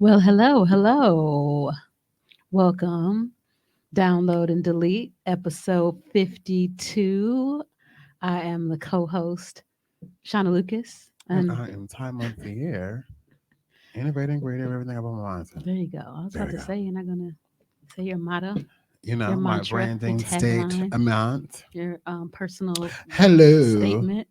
Well, hello, hello. Welcome. Download and delete episode 52. I am the co host, Shauna Lucas. And And I am Ty Montier, innovating creative everything about my mindset. there you go. I was There about we to go. say, you're not going to say your motto, your My mantra, your branding tagline, statement. your personal Hello. statement.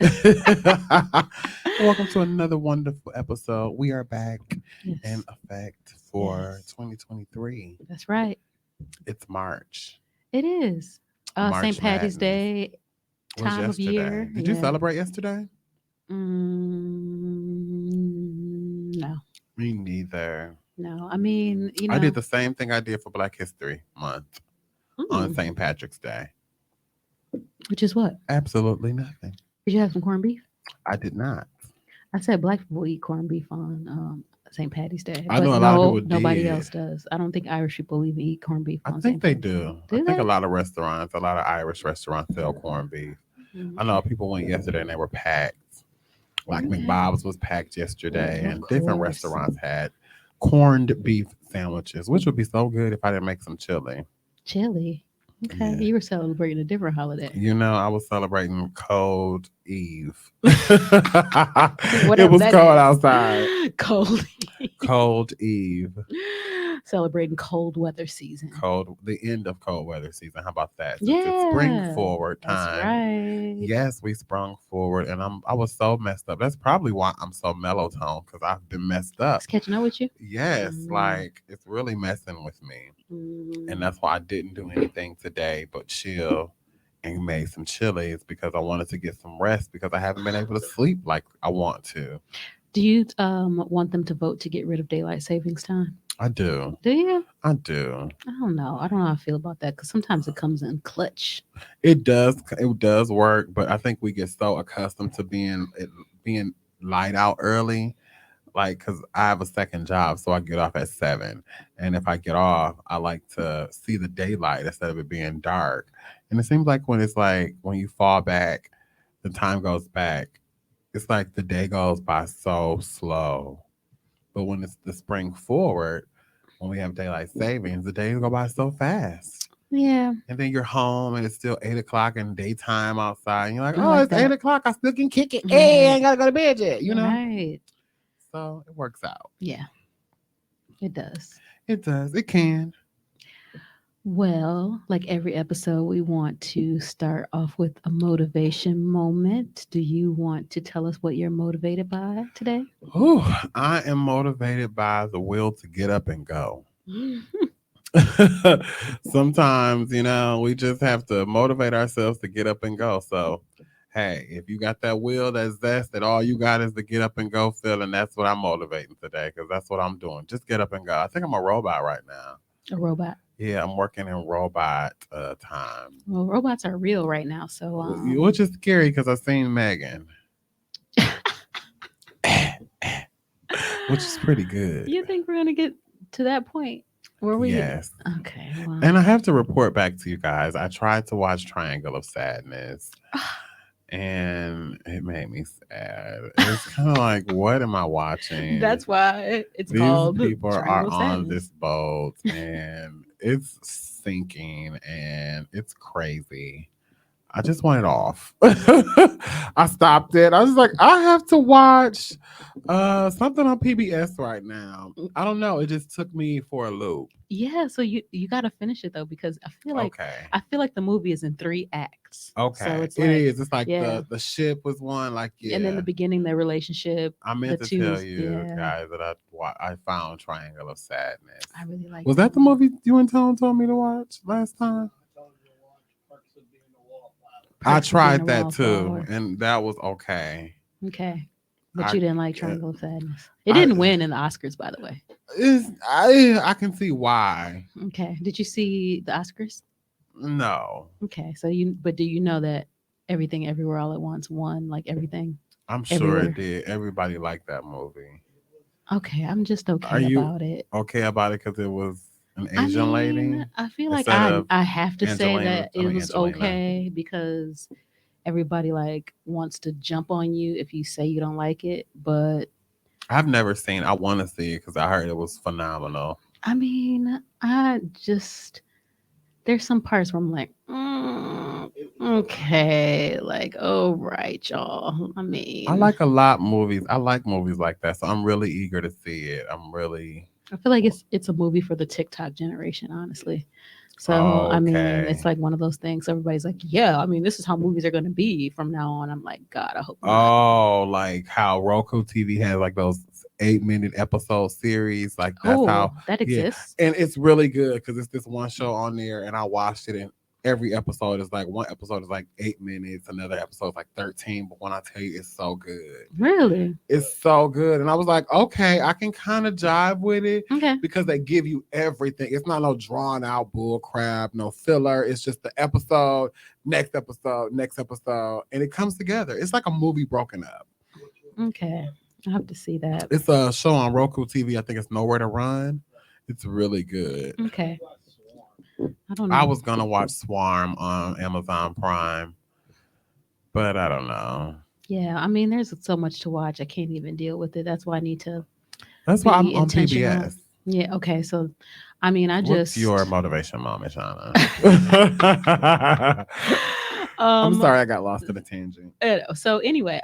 Welcome to another wonderful episode. We are back in Yes, effect for yes, 2023. that's right. It's March. It is. St. March Patty's Madness Day was time of yesterday. year. Did you Yeah. celebrate yesterday? No. Me neither. No, I mean, I did the same thing I did for Black History Month on mm, St. Patrick's Day. which is what? Absolutely nothing. Did you have some corned beef? I did not. I said black people eat corned beef on St. Patty's Day, I but know a lot of no, people nobody did. else does. I don't think Irish people even eat corned beef I on think St. they Patty's Day. do. I Do think a they? lot of restaurants, a lot of Irish restaurants sell corned beef. I know Okay. people went yesterday and they were packed. Like Okay. McBob's was packed yesterday, Of and different course. restaurants had corned beef sandwiches, which would be so good if I didn't make some chili. Chili. Okay. Yeah. You were celebrating a different holiday. I was celebrating Cold Eve. It Whatever was that cold is. outside. Cold. Cold Eve. Celebrating cold weather season. The end of cold weather season. How about that? Since it's spring Yeah. forward That's time, right. yes, we sprung forward, and I was so messed up. That's probably why I'm so mellow tone because I've been messed up. It's catching up with you? Yes, Mm, like it's really messing with me, and mm. that's why I didn't do anything today but chill and made some chilies because I wanted to get some rest because I haven't been able to sleep like I want to. Do you want them to vote to get rid of daylight savings time? I do. Do you? I do. I don't know. I don't know how I feel about that because sometimes it comes in clutch. It does. It does work, but I think we get so accustomed to being light out early. Like, cause I have a second job, so I get off at 7, and if I get off, I like to see the daylight instead of it being dark. And it seems like when you fall back, the time goes back. It's like the day goes by so slow. But when it's the spring forward, when we have daylight savings, the days go by so fast. Yeah, And then you're home and it's still 8 o'clock and daytime outside. And you're like, I oh, like it's eight that. o'clock. I still can kick it. Hey, I Right, ain't gotta go to bed yet. right. So it works out. Yeah, it does. It does. It can. Well, like every episode, we want to start off with a motivation moment. Do you want to tell us what you're motivated by today? Whew, I am motivated by the will to get up and go. Sometimes, we just have to motivate ourselves to get up and go. So, hey, if you got that will, that zest, that all you got is to get up and go feeling, that's what I'm motivating today because that's what I'm doing. Just get up and go. I think I'm a robot right now. A robot. Yeah, I'm working in robot time, Well, robots are real right now, so which is scary because I've seen Megan, which is pretty good. you think we're gonna get to that point where we? Yes. Okay, well, And I have to report back to you guys. I tried to watch Triangle of Sadness and it made me sad. It's kind of like, what am I watching? that's why it's These called people are Triangle of on Sadness. this boat and it's sinking and it's crazy. I just want it off. I stopped it. I was like, I have to watch something on PBS right now. I don't know. It just took me for a loop. Yeah, so you got to finish it though because Okay. I feel like the movie is in 3 acts. So Okay. it's It like is. It's like yeah, the ship was one. Like, and then yeah. the beginning, their relationship, I the meant to tell twos. you Yeah, guys that I found Triangle of Sadness. I really like Was that that the one. movie you and Tone told me to watch last time? I Perks of being a tried that too, wallflower. and that was okay. Okay, but I you didn't like uh, Triangle of Sadness. It I didn't win in the Oscars, by the way. I can see why. Okay, did you see the Oscars? No, Okay, so but do you know that Everything Everywhere All at Once won like everything I'm sure it everywhere? did. Everybody liked that movie. Okay, I'm just Are okay you about it. okay about it because it was an I Asian lady mean, I feel like instead of I have to say Angelina? that I it mean was Angelina. okay because everybody like wants to jump on you if you say you don't like it, but I've never seen. I want to see it because I heard it was phenomenal. I mean, there's some parts where I'm like, okay, like, all right, y'all. I I mean, like a lot movies. I like movies like that, so I'm really eager to see it. I'm really I feel like it's a movie for the TikTok generation, honestly. So I mean, it's okay. like one of those things. Everybody's like, yeah, I mean, this is how movies are going to be from now on. I'm like, God, I hope not. Oh, like how Roku TV has like those 8 minute episode series. Like that's Oh, how, that yeah. exists. And it's really good because it's this one show on there, and I watched it, and every episode is like one episode is like 8 minutes, another episode is like 13. But when I tell you, it's so good. Really? It's so good. And I was like, okay, I can kind of jive with it Okay. because they give you everything. It's not no drawn out bull crap, no filler. It's just the episode, next episode, next episode. And it comes together. It's like a movie broken up. Okay. I have to see that. It's a show on Roku TV. I think it's Nowhere to Run. It's really good. Okay. I don't I know. was going to watch Swarm on Amazon Prime, but I don't know. Yeah, I mean, there's so much to watch. I can't even deal with it. That's why I need to That's why I'm be on intentional. PBS. Yeah. Okay. So, I mean, I What's just your motivation, Mama Shauna? I'm um. sorry I got lost in a tangent. So anyway,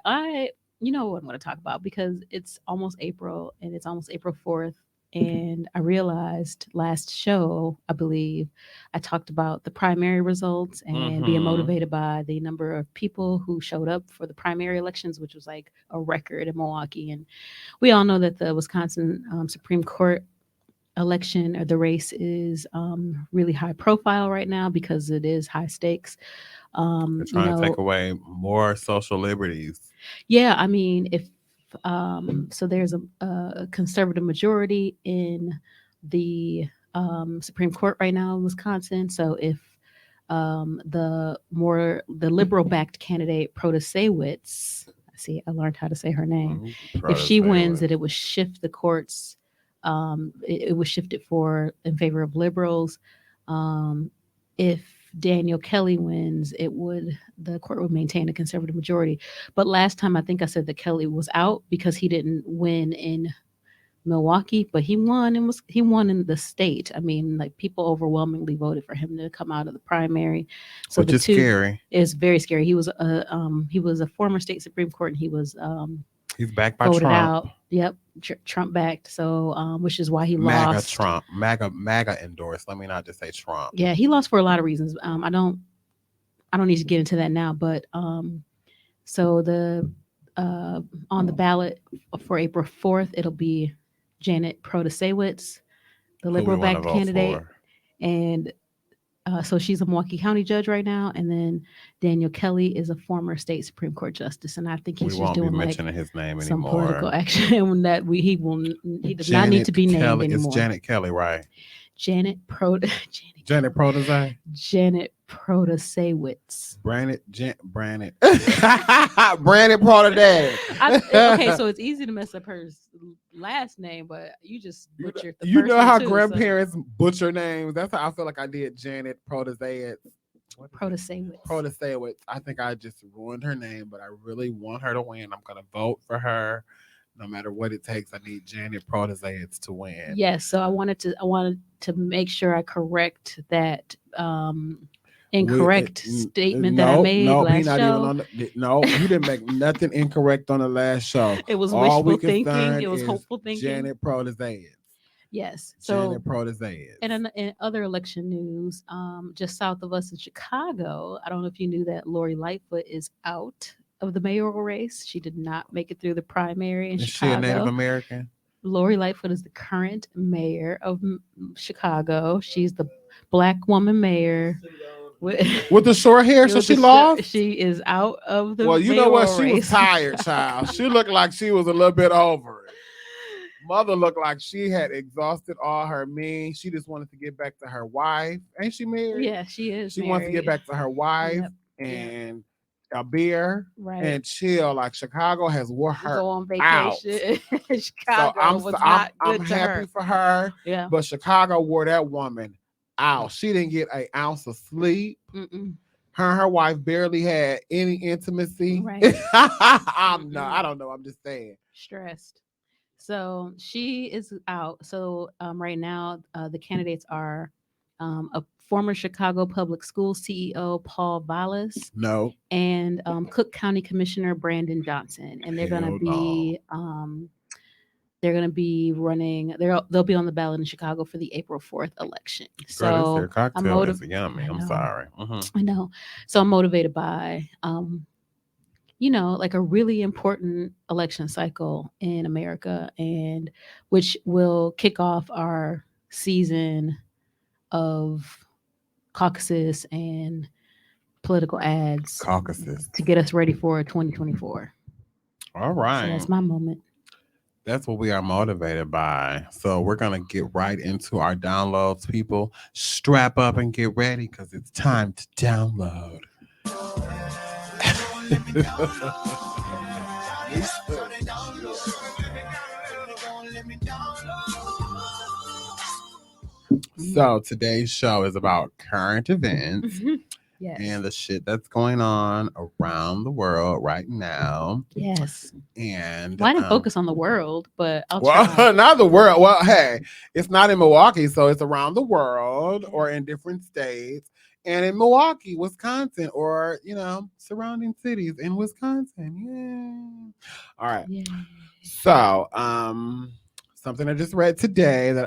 you know what I'm going to talk about because it's almost April and it's almost April 4th. And I realized last show, I believe, I talked about the primary results and being Mm-hmm. motivated by the number of people who showed up for the primary elections, which was like a record in Milwaukee. And we all know that the Wisconsin Supreme Court election or the race is really high profile right now because it is high stakes. They're You trying to take know, away more social liberties. yeah, I mean, if so, there's a conservative majority in the Supreme Court right now in Wisconsin. So if the liberal backed candidate Protasewicz, see, I learned how to say her name. If she wins, that it would shift the courts. It would shift it for in favor of liberals. If Daniel Kelly wins, the court would maintain a conservative majority. But last time I think I said that Kelly was out because he didn't win in Milwaukee, but he won in the state. I mean, like people overwhelmingly voted for him to come out of the primary. So which the is two scary. is very scary. He was a former state Supreme Court and he was He's backed by voted Trump. out. Yep, Trump backed. So which is why he MAGA lost. Trump. MAGA endorsed. Let me not just say Trump. Yeah, he lost for a lot of reasons. I don't need to get into that now, but so the on the ballot for April 4th, it'll be Janet Protasewicz, the Who we liberal want to backed vote candidate, for. and so she's a Milwaukee County judge right now, and then Daniel Kelly is a former state Supreme Court justice, and I think We he's just won't be doing like mentioning his name some political anymore. action that he does not need to be named Kelly. anymore. It's Janet Kelly, right? Janet Janet Protege. Janet Protasewicz. Brandon Brandon Protege. Okay, so it's easy to mess up her last name, but you just butchered the You first know one how too, grandparents butcher names. That's how I feel like I did Janet Protege. Protasewicz. Protasewicz. I think I just ruined her name, but I really want her to win. I'm gonna vote for her, no matter what it takes. I need Janet Protasewicz to win. Yes, so I wanted to make sure I correct that incorrect statement that I made last show. No, you didn't make nothing incorrect on the last show. It was All we wishful thinking. concerned It was is hopeful thinking. Janet Protasewicz. Yes. So Janet Protasewicz. and in other election news, just south of us in Chicago, I don't know if you knew that Lori Lightfoot is out of the mayoral race. She did not make it through the primary in Is Chicago. she a Native American? Lori Lightfoot is the current mayor of Chicago. She's the black woman mayor with the short hair. So she lost. She is out of the. Well, you know what? She race. was tired, child. She looked like she was a little bit over it. Mother looked like she had exhausted all her means. She just wanted to get back to her wife. Ain't she married? Yeah, she is. She married. wants to get back to her wife and a beer and chill. Like Chicago has wore her go on vacation. Chicago so I'm happy for her. Yeah, but Chicago wore that woman out. She didn't get an ounce of sleep. Her and her wife barely had any intimacy. Right. I don't know. I'm just saying. Stressed. So she is out. So right now, the candidates are a former Chicago Public School CEO, Paul Vallis, No. and Cook County Commissioner Brandon Johnson, and Hell no. they're gonna be running. They'll be on the ballot in Chicago for the April 4th election. Girl, this their So I'm cocktail is motivated. yummy. I I'm know, sorry. I know. So I'm motivated by like a really important election cycle in America, and which will kick off our season of caucuses and political ads Caucasus. to get us ready for 2024. All So right. that's my moment. That's what we are motivated by. So we're going to get right into our downloads, people. Strap up and get ready because it's time to download. So today's show is about current events Yes. and the shit that's going on around the world right now. Yes. And Well, I didn't focus on the world, but I'll well, try. not the world. Well, hey, it's not in Milwaukee, so it's around the world or in different states. And in Milwaukee, Wisconsin, or surrounding cities in Wisconsin. Yeah. All right. Yeah. So, something I just read today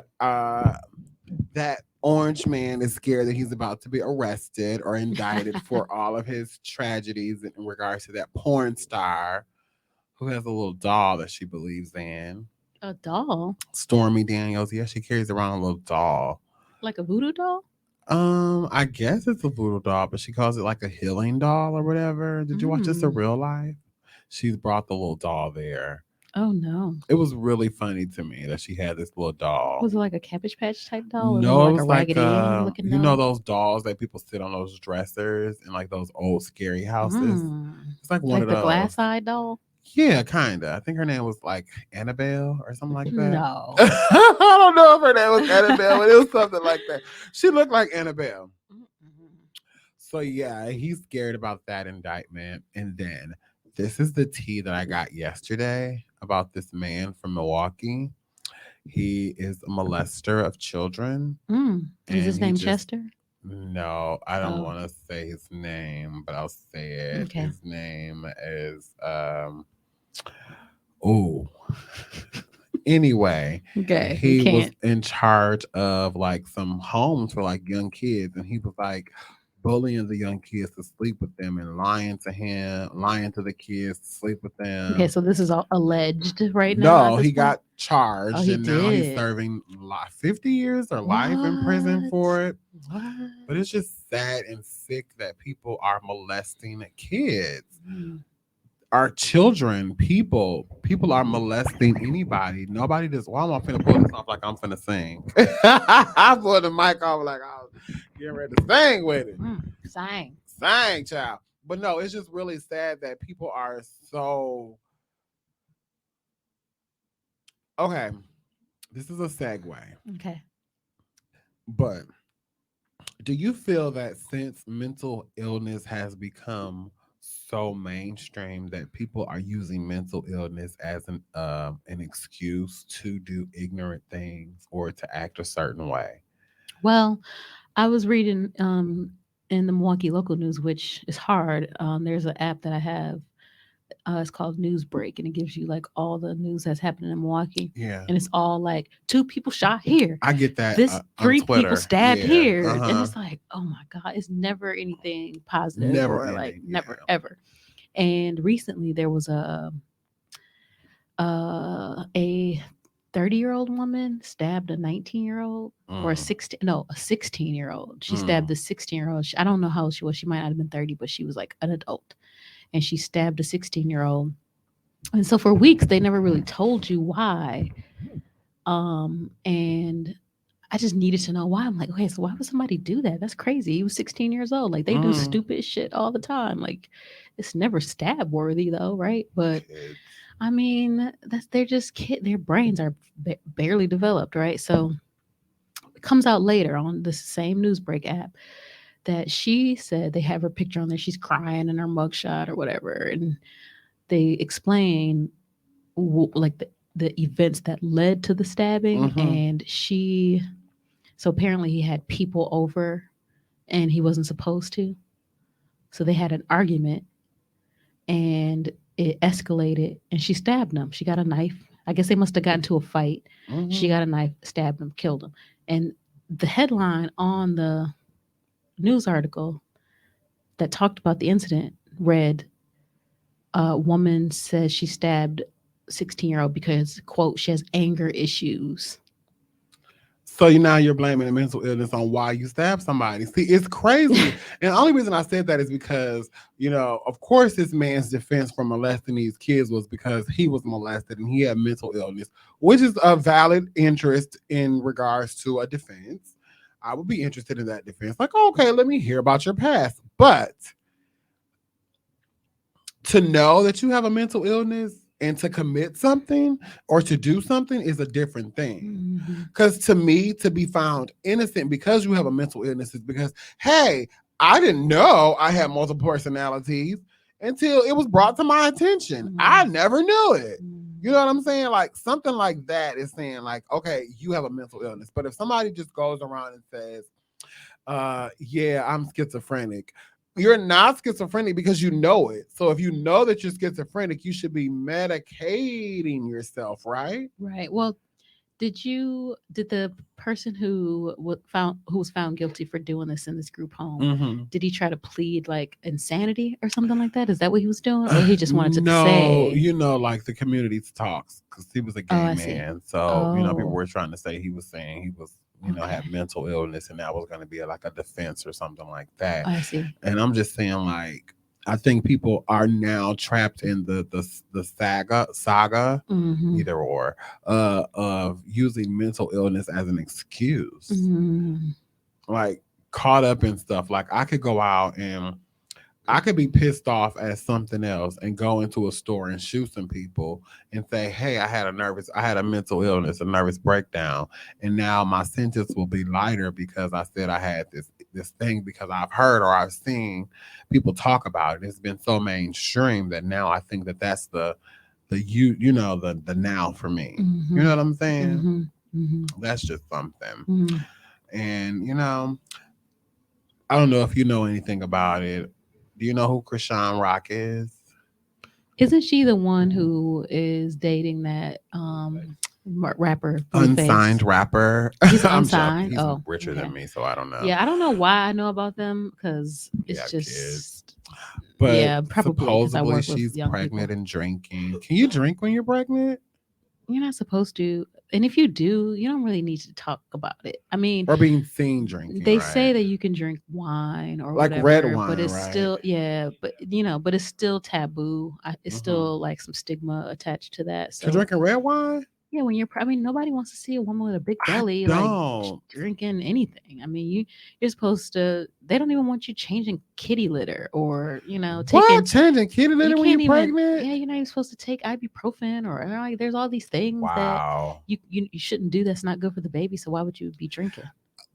that orange man is scared that he's about to be arrested or indicted for all of his tragedies in regards to that porn star who has a little doll that she believes in. A doll? Stormy Daniels. Yeah, she carries around a little doll. Like a voodoo doll? I guess it's a voodoo doll, but she calls it like a healing doll or whatever. Did you watch this in real life? She's brought the little doll there. Oh no. It was really funny to me that she had this little doll. Was it like a Cabbage Patch type doll? No, or it was like a Raggedy Ann looking doll? know those dolls that people sit on those dressers in like those old scary houses. It's like one of the those. glass-eyed doll? Yeah, kinda. I think her name was like Annabelle or something like that. No. I don't know if her name was Annabelle, but it was something like that. She looked like Annabelle. So yeah, he's scared about that indictment. And then this is the tea that I got yesterday about this man from Milwaukee. He is a molester of children. Is his name Chester? No, I don't want to say his name, but I'll say it. Okay. His name is anyway, okay, he was in charge of like some homes for like young kids, and he was like bullying the young kids to sleep with them and lying to the kids to sleep with them. Okay, so this is all alleged right now. No, he got charged and now he's serving 50 years or life in prison for it. What? But it's just sad and sick that people are molesting kids. Our children, people are molesting anybody. Nobody just, well, I'm finna pull this off like I'm finna sing. I pulled the mic off like I was getting ready to sing with it. Sing, child. But no, it's just really sad that people are so... Okay, this is a segue. Okay. But do you feel that since mental illness has become so mainstream that people are using mental illness as an excuse to do ignorant things or to act a certain way? Well, I was reading in the Milwaukee local news, which is hard. There's an app that I have. It's called Newsbreak, and it gives you like all the news that's happening in Milwaukee. Yeah. And it's all like 2 people shot here. I get that. This 3 people stabbed here. Uh-huh. And it's like, oh my God, it's never anything positive. Never or ending, like never ever. And recently there was a 30-year-old woman stabbed a 19-year-old or a 16-year-old. She stabbed the 16-year-old. I don't know how old she was. She might not have been 30, but she was like an adult. And she stabbed a 16-year-old. And so for weeks, they never really told you why. And I just needed to know why. I'm like, okay, so why would somebody do that? That's crazy. He was 16 years old. Like, they do stupid shit all the time. Like, it's never stab worthy though, right? But I mean, they're just kids. Their brains are barely developed, right? So it comes out later on this same Newsbreak app that she said they have her picture on there. She's crying in her mugshot or whatever. And they explain like the events that led to the stabbing, and so apparently he had people over and he wasn't supposed to. So they had an argument and it escalated and she stabbed him. She got a knife. I guess they must have gotten into a fight. She got a knife, stabbed him, killed him. And the headline on the news article that talked about the incident read, a woman says she stabbed 16-year-old because, quote, she has anger issues. So now you're blaming the mental illness on why you stabbed somebody. See, it's crazy. And the only reason I said that is because, of course, this man's defense for molesting these kids was because he was molested and he had mental illness, which is a valid interest in regards to a defense. I would be interested in that defense. Like, okay, let me hear about your past. But to know that you have a mental illness and to commit something or to do something is a different thing. Because to me, to be found innocent because you have a mental illness is because, hey, I didn't know I had multiple personalities until it was brought to my attention. I never knew it. You know what I'm saying? Like something like that is saying like, okay, you have a mental illness. But if somebody just goes around and says, yeah, I'm schizophrenic, you're not schizophrenic because you know it. So if you know that you're schizophrenic, you should be medicating yourself, right? Right. Well, did the person who was found guilty for doing this in this group home, did he try to plead like insanity or something like that? Is that what he was doing? Or he just wanted to say? Like the community talks because he was a gay man. So, people were trying to say he was saying he was had mental illness and that was going to be like a defense or something like that. I see. And I'm just saying, like, I think people are now trapped in the saga, either or, of using mental illness as an excuse, like caught up in stuff. Like I could go out and I could be pissed off at something else and go into a store and shoot some people and say, hey, I had a mental illness, a nervous breakdown. And now my sentence will be lighter because I said I had this thing because I've heard or I've seen people talk about it. It's been so mainstream that now I think that that's the now for me. You know what I'm saying? That's just something. And, I don't know if you know anything about it. Do you know who Chrisean Rock is? Isn't she the one who is dating that rapper? Unsigned rapper. He's unsigned. He's richer than me, so I don't know. Yeah, I don't know why I know about them because it's just kids. But yeah, probably supposedly she's pregnant and drinking. Can you drink when you're pregnant? You're not supposed to. And if you do, you don't really need to talk about it. I mean, or being seen drinking. They say that you can drink wine or like whatever, red wine, but it's right? still but it's still taboo. It's still like some stigma attached to that. So you're drinking red wine? Yeah, when nobody wants to see a woman with a big belly like drinking anything. I mean, you're supposed to. They don't even want you changing kitty litter or changing kitty litter when you're pregnant. Yeah, you're not even supposed to take ibuprofen or like. There's all these things that you shouldn't do. That's not good for the baby. So why would you be drinking?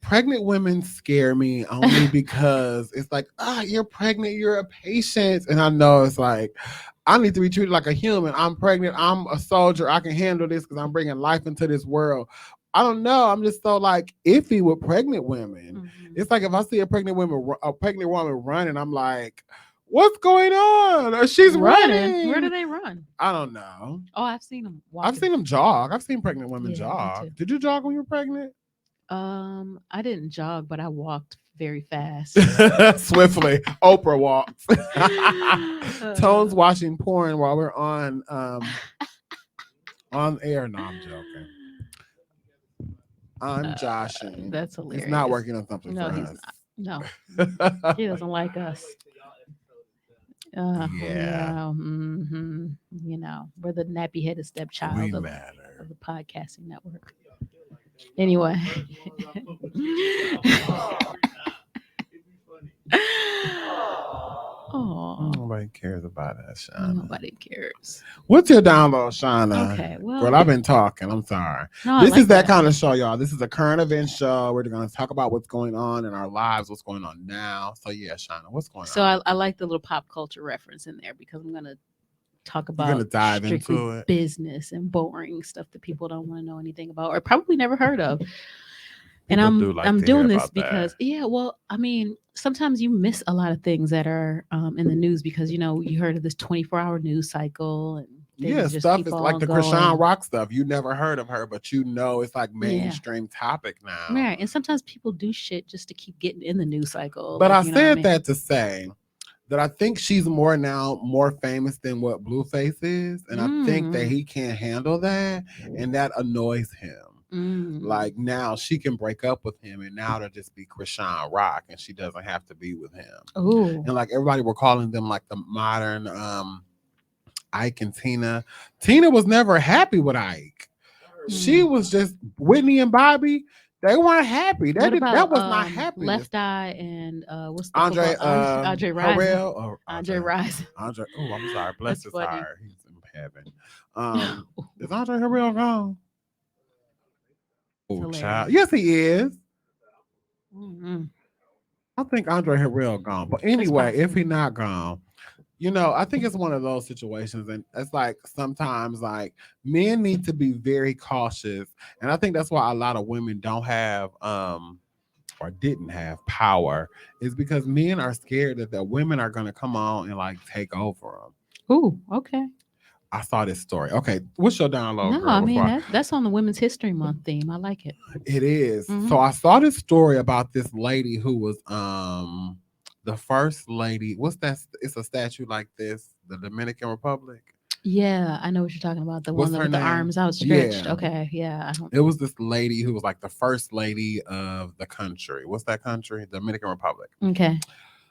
Pregnant women scare me only because it's like, you're pregnant, you're a patient, and I know it's like. I need to be treated like a human. I'm pregnant. I'm a soldier. I can handle this because I'm bringing life into this world. I don't know. I'm just so like iffy with pregnant women. It's like if I see a pregnant woman running, I'm like, what's going on? She's running. Where do they run? I don't know. Oh, I've seen them walk. I've seen them jog. I've seen pregnant women jog. Did you jog when you were pregnant? I didn't jog, but I walked very fast. Swiftly. Oprah walks. Tone's watching porn while we're on air. No, I'm joking. I'm joshing. That's hilarious. He's not working on something for he's us. Not. No. He doesn't like us. Yeah. We're the nappy-headed stepchild of the podcasting network. Anyway. Oh, nobody cares about that, Shauna. Nobody cares. What's your download, Shauna? Okay, well, I've been talking. I'm sorry. No, this is that kind of show, y'all. This is a current event show. We're going to talk about what's going on in our lives, what's going on now. So, yeah, Shauna, what's going on? So I like the little pop culture reference in there because I'm going to talk You're gonna about dive strictly into it. business and boring stuff that people don't want to know anything about or probably never heard of. And People do like I'm to hear doing this about that. because yeah, well, I mean, sometimes you miss a lot of things that are in the news because you heard of this 24-hour news cycle and Yeah, things just stuff keep is like on the Krishan going. Rock stuff. You never heard of her, but you know it's like Yeah. mainstream topic now. Right. And sometimes people do shit just to keep getting in the news cycle. But Like, I you know what I said mean? that to say that I think she's more famous than what Blueface is, and I think that he can't handle that, and that annoys him. Like now she can break up with him, and now to just be Krishan Rock, and she doesn't have to be with him. Oh. And like everybody were calling them like the modern Ike and Tina. Tina was never happy with Ike. She was just Whitney and Bobby. They weren't happy. What about That was not happiness. Left Eye and what's the Andre Andre Rising? Harrell or Andre Rising. Andre. Oh, I'm sorry. Bless That's his funny. heart. He's in heaven. Is Andre Harrell gone? Oh, child. Yes, he is. I think Andre Harrell gone. But anyway, if he not gone, I think it's one of those situations, and it's like sometimes like men need to be very cautious, and I think that's why a lot of women don't have or didn't have power, is because men are scared that the women are going to come on and like take over them. Oh, okay. I saw this story. Okay, what's your download? No, girl, I mean that's on the Women's History Month theme. I like it. It is. So I saw this story about this lady who was the first lady. What's that? It's a statue like this, the Dominican Republic. Yeah, I know what you're talking about. The one with the arms outstretched. Yeah. Okay, yeah. It was this lady who was like the first lady of the country. What's that country? Dominican Republic. Okay.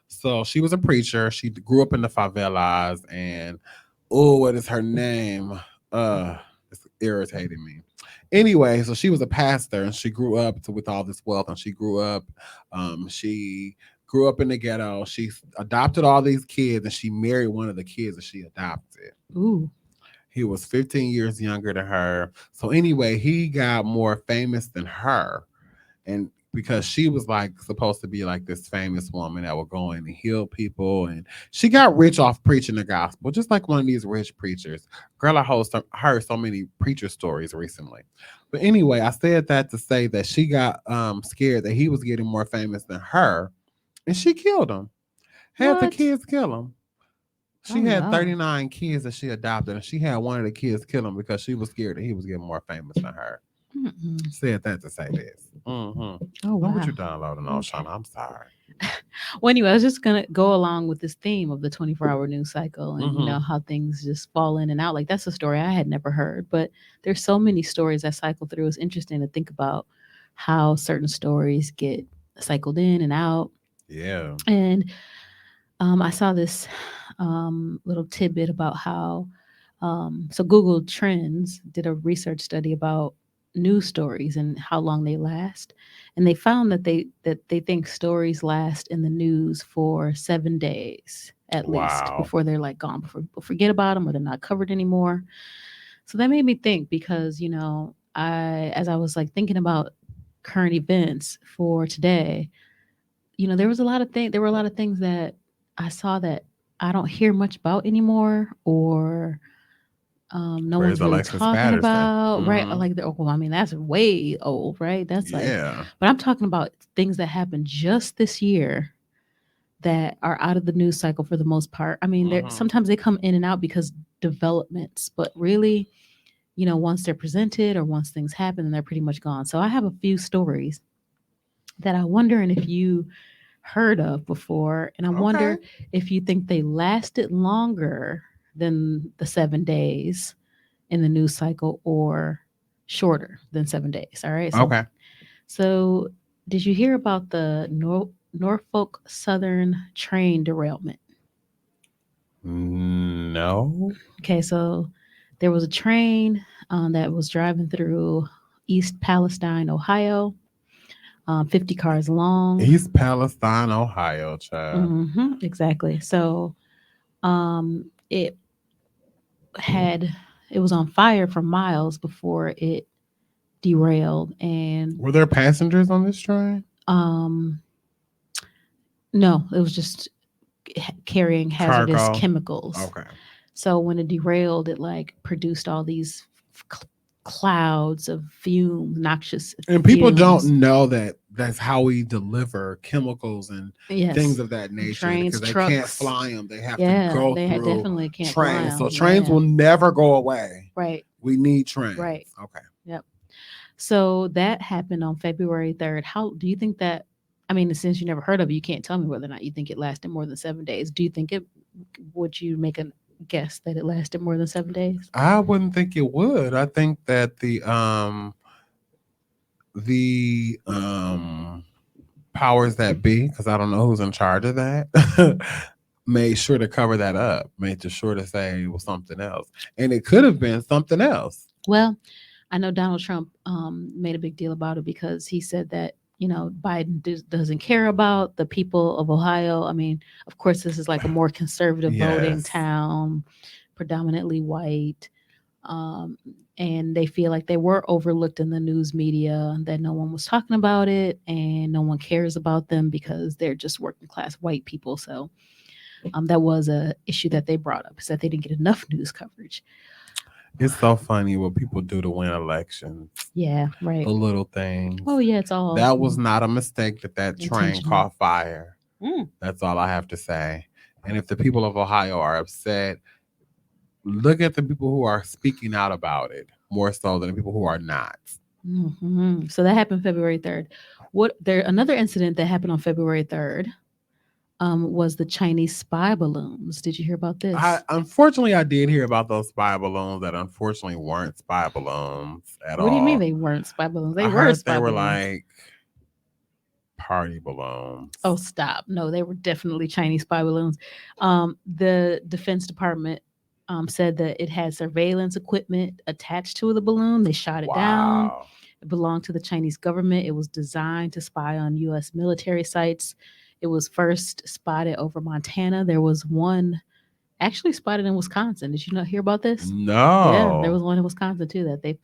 So she was a preacher. She grew up in the favelas, and what is her name? It's irritating me. Anyway, so she was a pastor, and she grew up with all this wealth, and she grew up in the ghetto. She adopted all these kids, and she married one of the kids that she adopted. Ooh. He was 15 years younger than her. So anyway, he got more famous than her. And because she was like supposed to be like this famous woman that would go in and heal people. And she got rich off preaching the gospel, just like one of these rich preachers. Girl, I heard so many preacher stories recently. But anyway, I said that to say that she got scared that he was getting more famous than her. And she killed him. Had the kids kill him. She had 39 kids that she adopted, and she had one of the kids kill him because she was scared that he was getting more famous than her. Said that to say this. Oh, wow. What you downloading on, Shauna? I'm sorry. Well, anyway, I was just going to go along with this theme of the 24-hour news cycle and, how things just fall in and out. Like, that's a story I had never heard, but there's so many stories that cycle through. It's interesting to think about how certain stories get cycled in and out. Yeah. And I saw this little tidbit about how, so Google Trends did a research study about news stories and how long they last, and they found that they think stories last in the news for 7 days at least before they're like gone, before people forget about them or they're not covered anymore. So that made me think because as I was like thinking about current events for today, there were a lot of things that I saw that I don't hear much about anymore, or no one's really talking about, right? Like, I mean, that's way old, right? That's like, but I'm talking about things that happened just this year that are out of the news cycle for the most part. I mean, sometimes they come in and out because developments, but really, once they're presented or once things happen, then they're pretty much gone. So I have a few stories that I wonder if you heard of before, and I wonder if you think they lasted longer than the 7 days in the news cycle or shorter than 7 days. All right. So did you hear about the Norfolk Southern train derailment? No. Okay. So there was a train that was driving through East Palestine, Ohio. 50 cars long. East Palestine, Ohio, child. Exactly. So it was on fire for miles before it derailed. And were there passengers on this train? No, it was just carrying hazardous chemicals. Okay. So when it derailed, it like produced all these clouds of noxious And people fumes. don't know that that's how we deliver chemicals and Yes. things of that nature, Trains, because they trucks. can't fly them. They have Yeah, to go they through definitely can't fly trains. So 'em. trains Yeah. will never go away. Right. We need trains. Right. Okay. Yep. So that happened on February 3rd. How do you think that? I mean, since you never heard of it, you can't tell me whether or not you think it lasted more than 7 days. Do you think it? Would you make a guess that it lasted more than 7 days? I wouldn't think it would. I think that the powers that be, because I don't know who's in charge of that, made sure to cover that up, made sure to say it was something else. And it could have been something else. Well, I know Donald Trump made a big deal about it because he said that, Biden doesn't care about the people of Ohio. I mean, of course, this is like a more conservative voting Yes. town, predominantly white. And they feel like they were overlooked in the news media, that no one was talking about it and no one cares about them because they're just working class white people. So that was a issue that they brought up, is that they didn't get enough news coverage. It's so funny what people do to win elections. Yeah, right. The little things. Oh yeah, it's all That was not a mistake that train intentional. caught fire. That's all I have to say. And if the people of Ohio are upset, look at the people who are speaking out about it more so than the people who are not. Mm-hmm. So that happened February 3rd. Another incident that happened on February 3rd was the Chinese spy balloons. Did you hear about this? Unfortunately, I did hear about those spy balloons that unfortunately weren't spy balloons at all. What do you mean they weren't spy balloons? They were like party balloons. Oh, stop. No, they were definitely Chinese spy balloons. The Defense Department said that it had surveillance equipment attached to the balloon. They shot it down. It belonged to the Chinese government. It was designed to spy on U.S. military sites. It was first spotted over Montana. There was one actually spotted in Wisconsin. Did you not hear about this? No. Yeah, there was one in Wisconsin too that they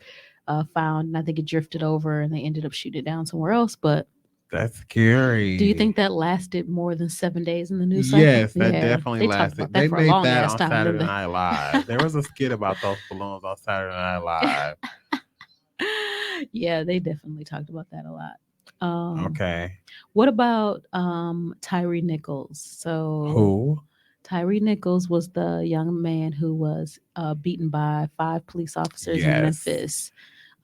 found, and I think it drifted over and they ended up shooting it down somewhere else. But that's scary. Do you think that lasted more than 7 days in the news cycle? Yes, that definitely lasted. They made that on Saturday Night Live. There was a skit about those balloons on Saturday Night Live. Yeah, they definitely talked about that a lot. Okay. What about Tyree Nichols? So who? Tyree Nichols was the young man who was beaten by 5 police officers in Memphis.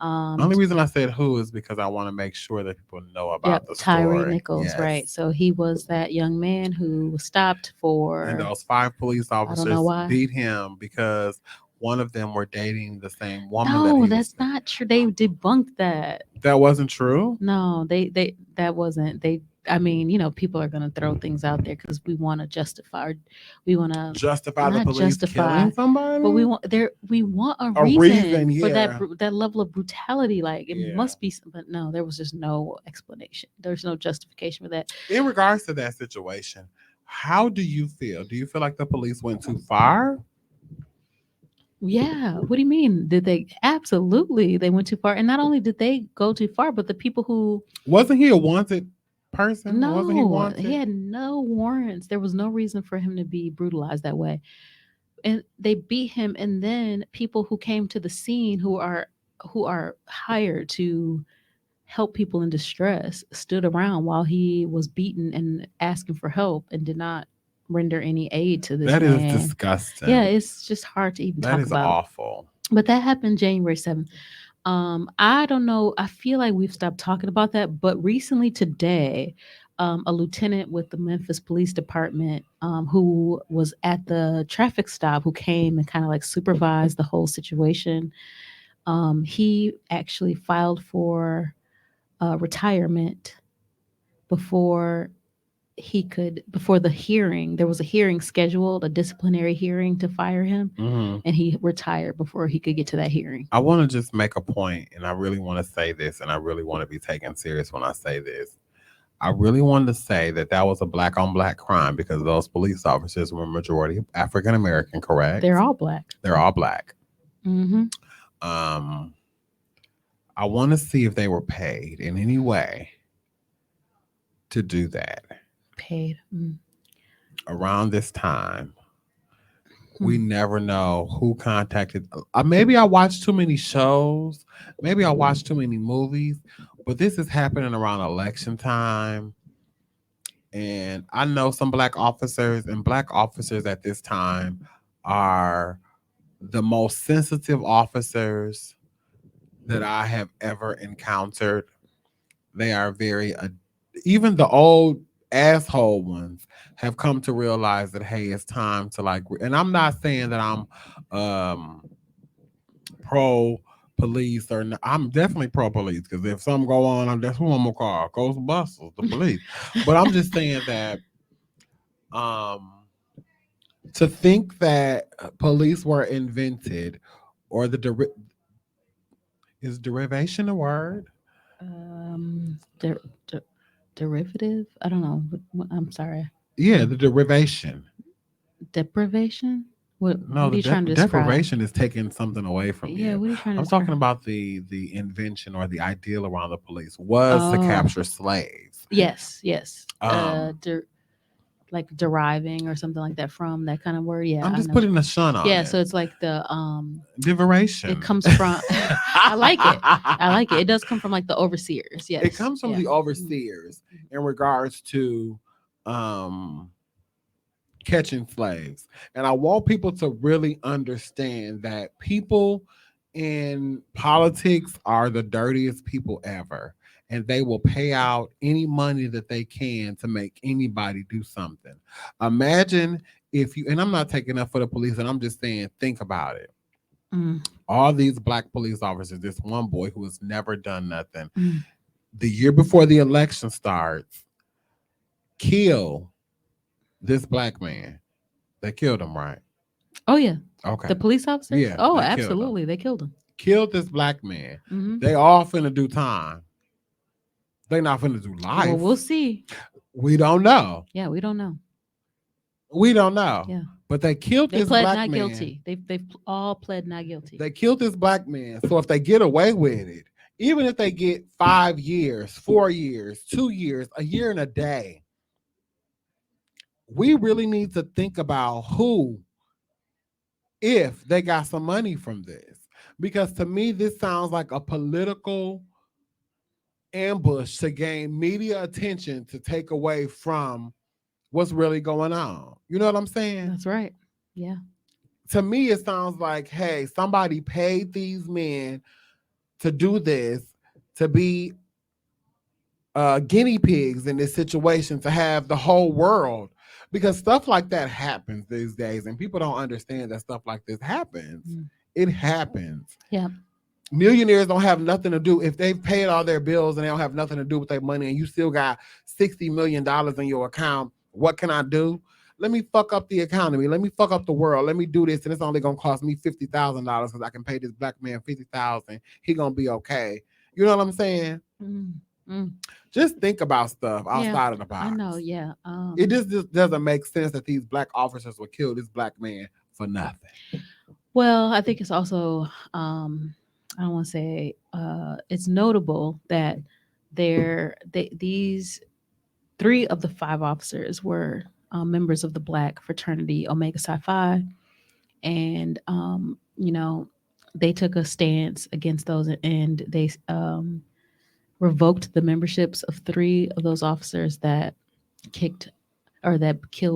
Only reason I said who is because I want to make sure that people know about the story. Tyree Nichols, right? So he was that young man who was stopped for, and those 5 police officers beat him because one of them were dating the same woman. No, that's not true. They debunked that. That wasn't true? No, that wasn't. I mean, people are going to throw things out there because we want to justify the police killing somebody, but we want a reason for that level of brutality. Like it must be, but no, there was just no explanation. There's no justification for that. In regards to that situation, how do you feel? Do you feel like the police went too far? Yeah. What do you mean? Did they? Absolutely, they went too far. And not only did they go too far, but the people who wasn't he a wanted person? No, wasn't he wanted? He had no warrants. There was no reason for him to be brutalized that way. And they beat him. And then people who came to the scene who are hired to help people in distress stood around while he was beaten and asking for help and did not render any aid to this man. That is disgusting. Yeah, it's just hard to even talk about. That is awful. But that happened January 7th. I don't know. I feel like we've stopped talking about that. But recently today, a lieutenant with the Memphis Police Department who was at the traffic stop, who came and kind of like supervised the whole situation, he actually filed for retirement before the hearing. There was a hearing scheduled, a disciplinary hearing to fire him, and he retired before he could get to that hearing. I want to just make a point, and I really want to say this, and I really want to be taken serious when I say this. I really wanted to say that was a black on black crime because those police officers were majority African American, correct? They're all black. They're all black. Mm-hmm. I want to see if they were paid in any way to do that. Paid. Around this time, We never know who contacted. Maybe I watched too many shows. Maybe I watched too many movies. But this is happening around election time. And I know some black officers, and black officers at this time are the most sensitive officers that I have ever encountered. They are very, even the old asshole ones have come to realize that, hey, it's time to like, and I'm not saying that I'm pro police or not. I'm definitely pro police because if something go on, that's who I'm gonna call. Ghostbusters, the police. But I'm just saying that to think that police were invented or is derivation a word? Der- derivative. I don't know. I'm sorry. Yeah, the derivation. Deprivation. What? No, What are the you trying to describe? deprivation is taking something away from Yeah. you. What are you trying to I'm describe? talking about the invention or the ideal around the police was to capture slaves. Yes. Yes. Like deriving or something like that from that kind of word. Yeah. I'm just putting a shun on it. Yeah. So it's like the Deviation. It comes from. I like it. I like it. It does come from like the overseers. Yes. It comes from the overseers in regards to catching slaves. And I want people to really understand that people in politics are the dirtiest people ever. And they will pay out any money that they can to make anybody do something. Imagine if you, and I'm not taking up for the police, and I'm just saying, think about it. All these black police officers, this one boy who has never done nothing, the year before the election starts, kill this black man. They killed him, right? Oh, yeah. Okay. The police officers? Yeah. Oh, absolutely. They killed him. Killed this black man. They all finna do time. They not finna do life. Well, we'll see. We don't know. Yeah, we don't know. We don't know. Yeah. But they killed this black man. They pled not guilty. They've all pled not guilty. They killed this black man. So if they get away with it, even if they get 5 years, 4 years, 2 years, a year and a day, we really need to think about who, if they got some money from this. Because to me, this sounds like a political ambush to gain media attention to take away from what's really going on. You know what I'm saying? That's right. Yeah. To me, it sounds like, hey, somebody paid these men to do this, to be guinea pigs in this situation, to have the whole world. Because stuff like that happens these days, and people don't understand that stuff like this happens. It happens. Yeah. Millionaires don't have nothing to do. If they've paid all their bills and they don't have nothing to do with their money, and you still got $60 million in your account, what can I do? Let me fuck up the economy. Let me fuck up the world. Let me do this, and it's only gonna cost me $50,000 because I can pay this black man $50,000. He gonna be okay. You know what I'm saying? Just think about stuff outside of the box. I know, yeah. It just doesn't make sense that these black officers would kill this black man for nothing. Well, I think it's also, I don't want to say, it's notable that these 3 of the 5 officers were members of the black fraternity Omega Psi Phi, and they took a stance against those, and they revoked the memberships of 3 of those officers that killed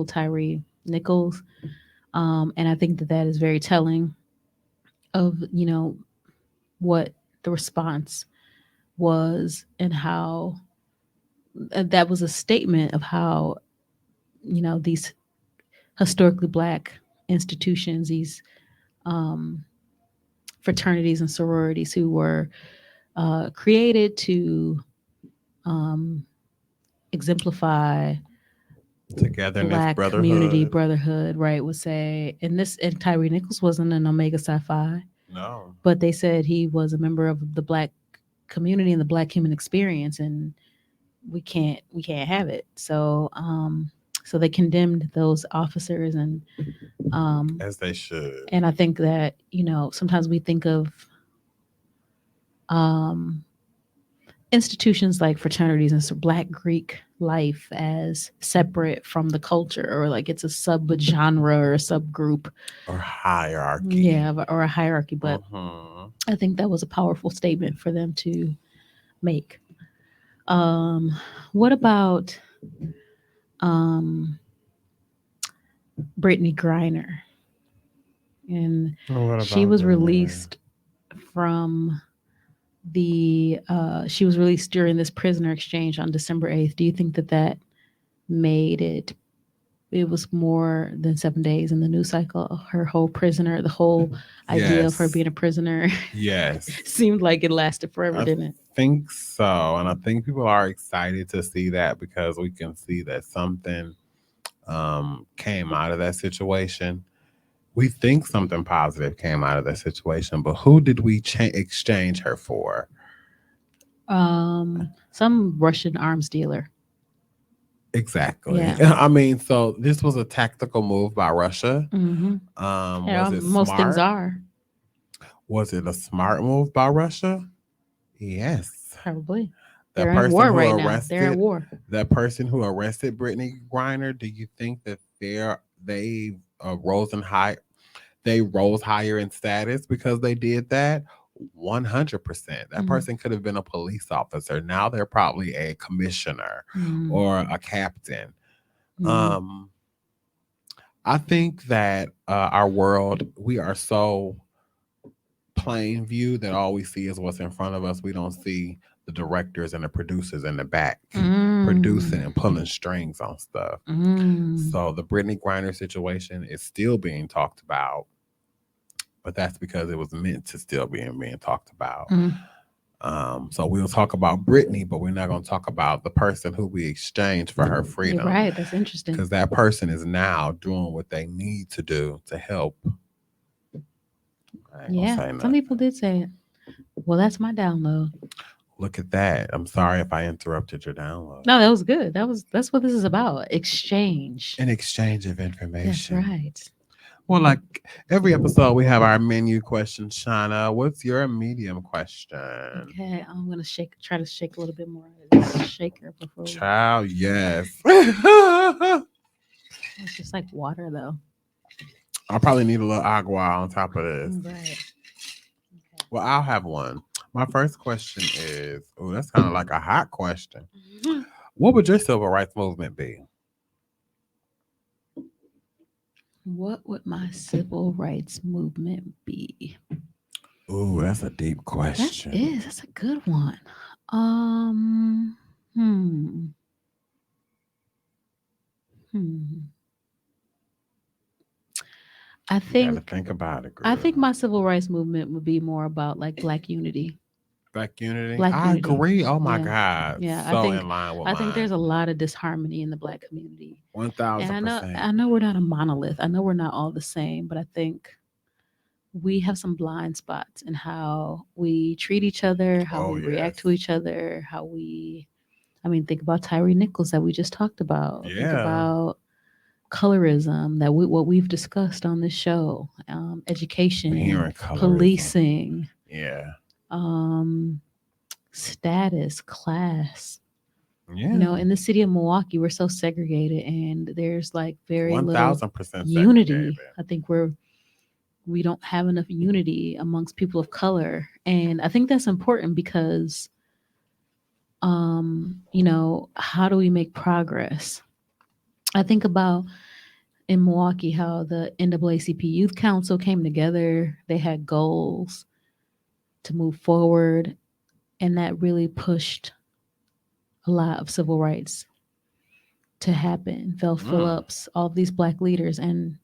Tyre Nichols. And I think that is very telling of, what the response was, and how that was a statement of how, these historically black institutions, these fraternities and sororities who were created to exemplify togetherness, black brotherhood. Community, brotherhood, right, would say. And Tyre Nichols wasn't an Omega Psi Phi. No. But they said he was a member of the black community and the black human experience, and we can't have it. So so they condemned those officers, and as they should. And I think that, sometimes we think of institutions like fraternities and Black Greek life as separate from the culture, or like it's a sub-genre or a subgroup, or hierarchy. yeah, or a hierarchy. But Mhm. I think that was a powerful statement for them to make. Um, what about um, Brittany Griner? And What she about was Brittany? released from she was released during this prisoner exchange on December 8th. Do you think that that made it was more than 7 days in the news cycle? Her whole prisoner, the whole idea of her Yes. being a prisoner Yes. seemed like it lasted forever, I didn't it? think so. And I think people are excited to see that because we can see that something came out of that situation. We think something positive came out of that situation, but who did we exchange her for? Some Russian arms dealer. Exactly. Yeah. I mean, so this was a tactical move by Russia. Mm-hmm. Yeah, Was it most things smart? are Was it a smart move by Russia? Yes. probably. That They're in person war who right now. They're at arrested war. that person who arrested Brittany Griner, do you think that they rose higher in status because they did that? 100%. That Mm-hmm. person could have been a police officer. Now they're probably a commissioner or a captain. Mm-hmm. Um, I think that our world, we are so plain view that all we see is what's in front of us. We don't see the directors and the producers in the back producing and pulling strings on stuff. So the Brittany Griner situation is still being talked about, but that's because it was meant to still being talked about. So we'll talk about Brittany, but we're not going to talk about the person who we exchanged for her You're freedom. right. That's interesting. Because that person is now doing what they need to do to help. Yeah, some people did say it. Well, that's my download. Look at that. I'm sorry if I interrupted your download. No, that was good. That's what this is about. Exchange. An exchange of That's information. right. Well, like every episode, we have our menu question. Shauna, what's your medium question? Okay, I'm gonna try to shake a little bit more out of this shaker before we. Child, yes. It's just like water, though. I'll probably need a little agua on top of this. Right. Okay. Well, I'll have one. My first question is, oh, that's kind of like a hot question. What would your civil rights movement be? What would my civil rights movement be? Ooh, that's a deep question. That's a good one. Um, hmm. Hmm. I think think about it. Girl. I think my civil rights movement would be more about like Black unity. Black unity. Black I unity. agree. Oh my Yeah. God. Yeah, So in line with I mine. think there's a lot of disharmony in the Black community. 1000%. And I know we're not a monolith. I know we're not all the same, but I think we have some blind spots in how we treat each other, how we react to each other, think about Tyree Nichols that we just talked about. Yeah. Think about colorism what we've discussed on this show, education, policing, yeah, status, class. yeah. You know, in the city of Milwaukee, we're so segregated, and there's like very 1000% unity. I think we don't have enough unity amongst people of color, and I think that's important because, how do we make progress? I think about in Milwaukee how the NAACP Youth Council came together. They had goals to move forward, and that really pushed a lot of civil rights to happen. Vel Phillips, all of these Black leaders, and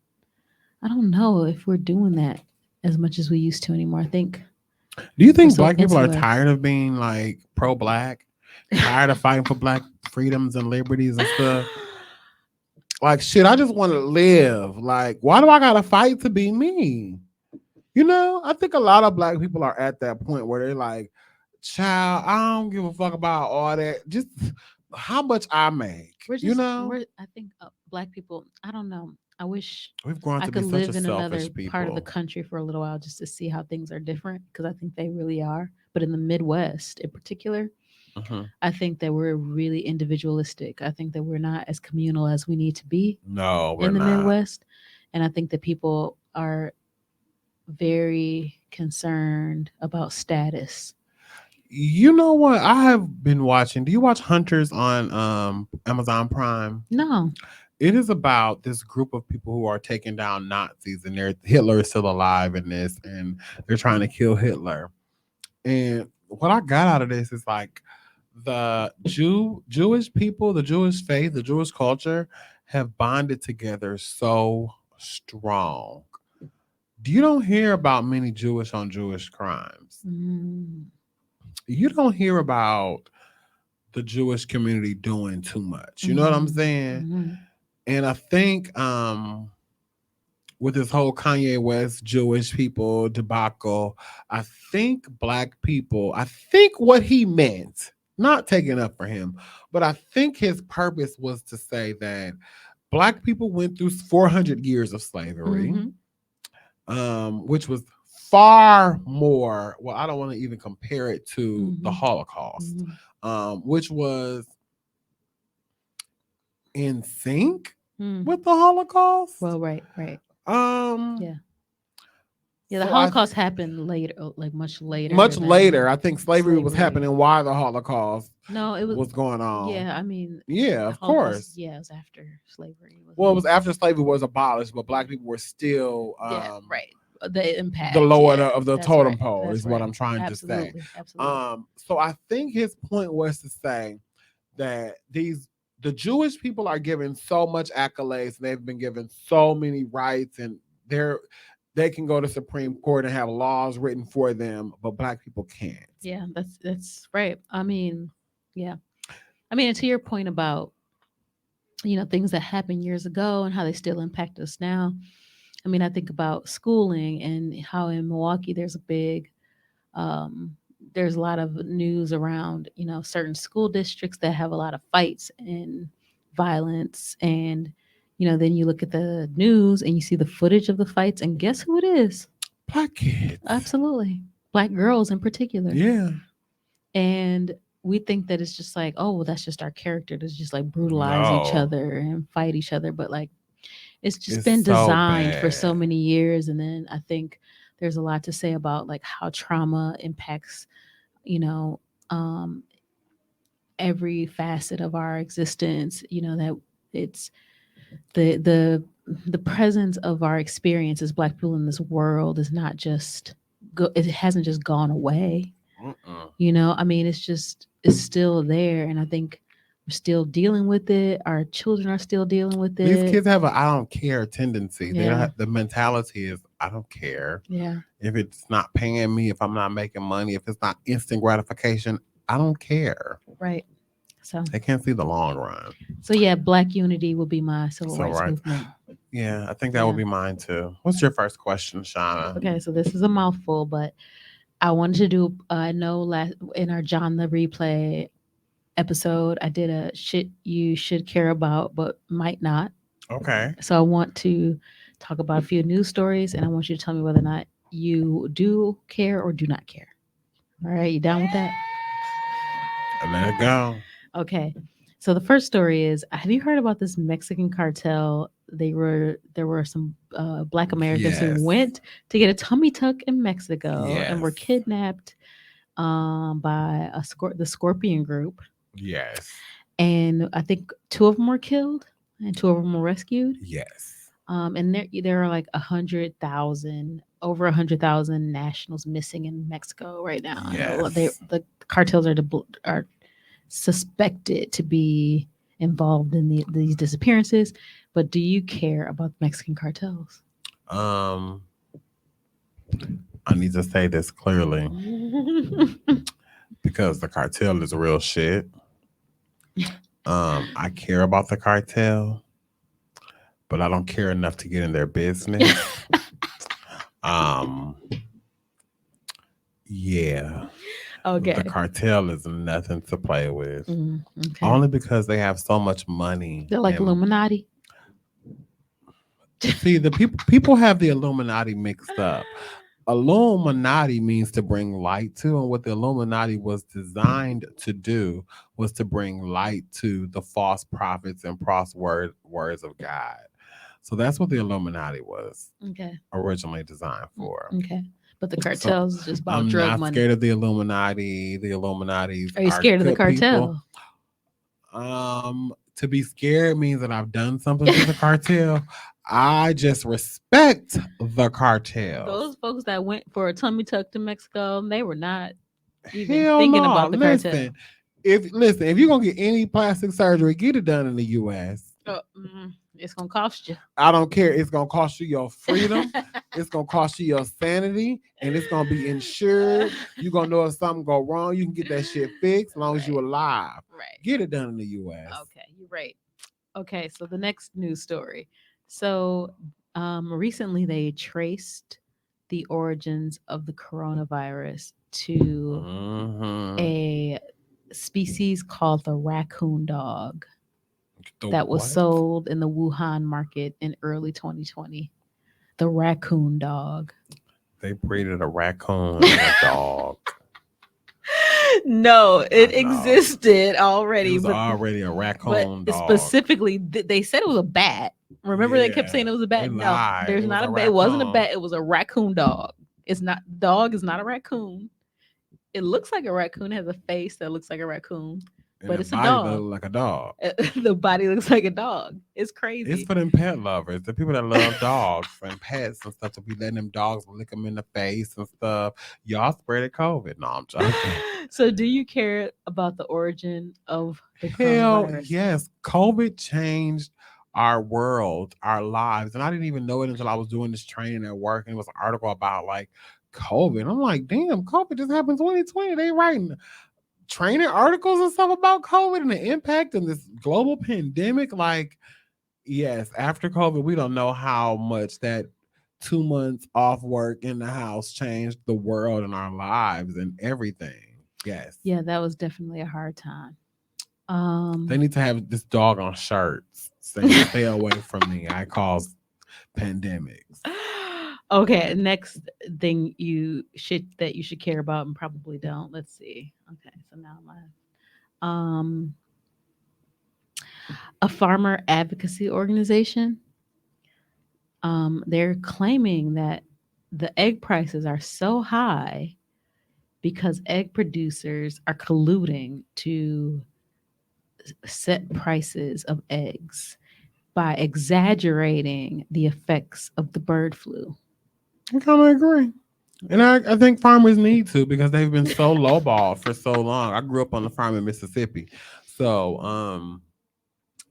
I don't know if we're doing that as much as we used to anymore. I think. Do you think Black people are tired of being like pro-Black, tired of fighting for Black freedoms and liberties and stuff? Like, shit, I just want to live. Like, why do I gotta fight to be me? You know, I think a lot of Black people are at that point where they're like, child, I don't give a fuck about all that. Just how much I make. I think Black people, I don't know. I wish we've grown I to could be live such a in another people. part of the country for a little while just to see how things are different, because I think they really are. But in the Midwest in particular, I think that we're really individualistic. I think that we're not as communal as we need to be No, we're in the not. Midwest. And I think that people are very concerned about status. You know what? I have been watching. Do you watch Hunters on Amazon Prime? No. It is about this group of people who are taking down Nazis, and Hitler is still alive in this, and they're trying to kill Hitler. And what I got out of this is like the Jewish people, the Jewish faith, the Jewish culture have bonded together so strong. You don't hear about many Jewish on Jewish crimes. Mm. You don't hear about the Jewish community doing too much. You know what I'm saying? Mm-hmm. And I think with this whole Kanye West Jewish people debacle, I think black people, I think what he meant, not taking up for him, but I think his purpose was to say that black people went through 400 years of slavery, which was far more, well, I don't want to even compare it to the Holocaust, which was in sync with the Holocaust. Well, right. Yeah. Yeah, the Holocaust happened later, like much later. Much later. I think slavery was happening while the Holocaust was going on. Yeah, I mean. Yeah, of course. Yeah, it was after slavery. Well, it was after slavery was abolished, but black people were still right. The impact. The lower of the totem pole is what I'm trying to say. Absolutely. So I think his point was to say that the Jewish people are given so much accolades, and they've been given so many rights, and they can go to Supreme Court and have laws written for them, but black people can't. Yeah, that's right. I mean, yeah. I mean, and to your point about, things that happened years ago and how they still impact us now. I mean, I think about schooling and how in Milwaukee there's a lot of news around, certain school districts that have a lot of fights and violence. And, then you look at the news and you see the footage of the fights, and guess who it is? Black kids. Absolutely. Black girls in particular. Yeah. And we think that it's just like, oh, well, that's just our character to just like brutalize each other and fight each other. But like, it's been designed for so many years. And then I think there's a lot to say about like how trauma impacts, every facet of our existence, that it's the presence of our experience as Black people in this world is not just it hasn't just gone away. I mean, it's still there. And I think we're still dealing with it. Our children are still dealing with it. These kids have I don't care tendency. Yeah. They don't have, the mentality is I don't care. Yeah. If it's not paying me, if I'm not making money, if it's not instant gratification, I don't care. Right. So they can't see the long run. So yeah, Black unity will be my civil rights movement. Yeah, I think that will be mine too. What's your first question, Shauna? Okay, so this is a mouthful, but I wanted to do. I know in our John the Replay episode, I did a shit you should care about but might not. Okay. So I want to talk about a few news stories, and I want you to tell me whether or not you do care or do not care. All right, you down with that? Let it go. Okay. So the first story is: have you heard about this Mexican cartel? There were some Black Americans who went to get a tummy tuck in Mexico and were kidnapped by the Scorpion Group. Yes. And I think 2 of them were killed and 2 of them were rescued. Yes. And there are like 100,000, over 100,000 nationals missing in Mexico right now. Yes. The cartels are suspected to be involved in these disappearances. But do you care about Mexican cartels? I need to say this clearly because the cartel is real shit. I care about the cartel, but I don't care enough to get in their business. Yeah. Okay. The cartel is nothing to play with. Okay. Only because they have so much money. They're like Illuminati. See, the people have the Illuminati mixed up. Illuminati means to bring light to, and what the Illuminati was designed to do was to bring light to the false prophets and false words of God. So that's what the Illuminati was Okay. originally designed for. Okay. But the So cartels is just about I'm drug not money. scared of the Illuminati. The Illuminatis Are you scared of the good people. cartel? To be scared means that I've done something to the cartel. I just respect the cartel. Those folks that went for a tummy tuck to Mexico, they were not even Hell thinking no. about the cartel. Listen, if you're gonna get any plastic surgery, get it done in the US. It's gonna cost you. I don't care. It's gonna cost you your freedom. It's gonna cost you your sanity, and it's gonna be insured. You're gonna know if something go wrong. You can get that shit fixed as long as you're alive. Right. Get it done in the US. Okay, you're right. Okay, so the next news story. So recently they traced the origins of the coronavirus to a species called the raccoon dog that was sold in the Wuhan market in early 2020. The raccoon dog. They breeded a raccoon and a dog. No, it existed already. It was already a raccoon dog. Specifically, they said it was a bat. Remember, they kept saying it was a bat. No, there's not a bat. It wasn't a bat. It was a raccoon dog. It's not. Dog is not a raccoon. It looks like a raccoon. It has a face that looks like a raccoon. But it's a dog. Looks like a dog. The body looks like a dog. It's crazy. It's for them pet lovers, the people that love dogs and pets and stuff. To be letting them dogs lick them in the face and stuff. Y'all spreaded COVID. No, I'm joking. So, do you care about the origin of the Hell coronavirus? yes, COVID changed our world, our lives, and I didn't even know it until I was doing this training at work, and it was an article about like COVID. I'm like, damn, COVID just happened 2020. They writing training articles and stuff about COVID and the impact and this global pandemic. Like, yes, after COVID, we don't know how much that 2 months off work in the house changed the world and our lives and everything. Yes. Yeah, that was definitely a hard time. They need to have this dog on shirts saying stay away from me. I cause pandemics. Okay, next thing you should care about and probably don't. Let's see. Okay, so now I'm a farmer advocacy organization. They're claiming that the egg prices are so high because egg producers are colluding to set prices of eggs by exaggerating the effects of the bird flu. I kind of agree. And I think farmers need to, because they've been so lowballed for so long. I grew up on the farm in Mississippi. So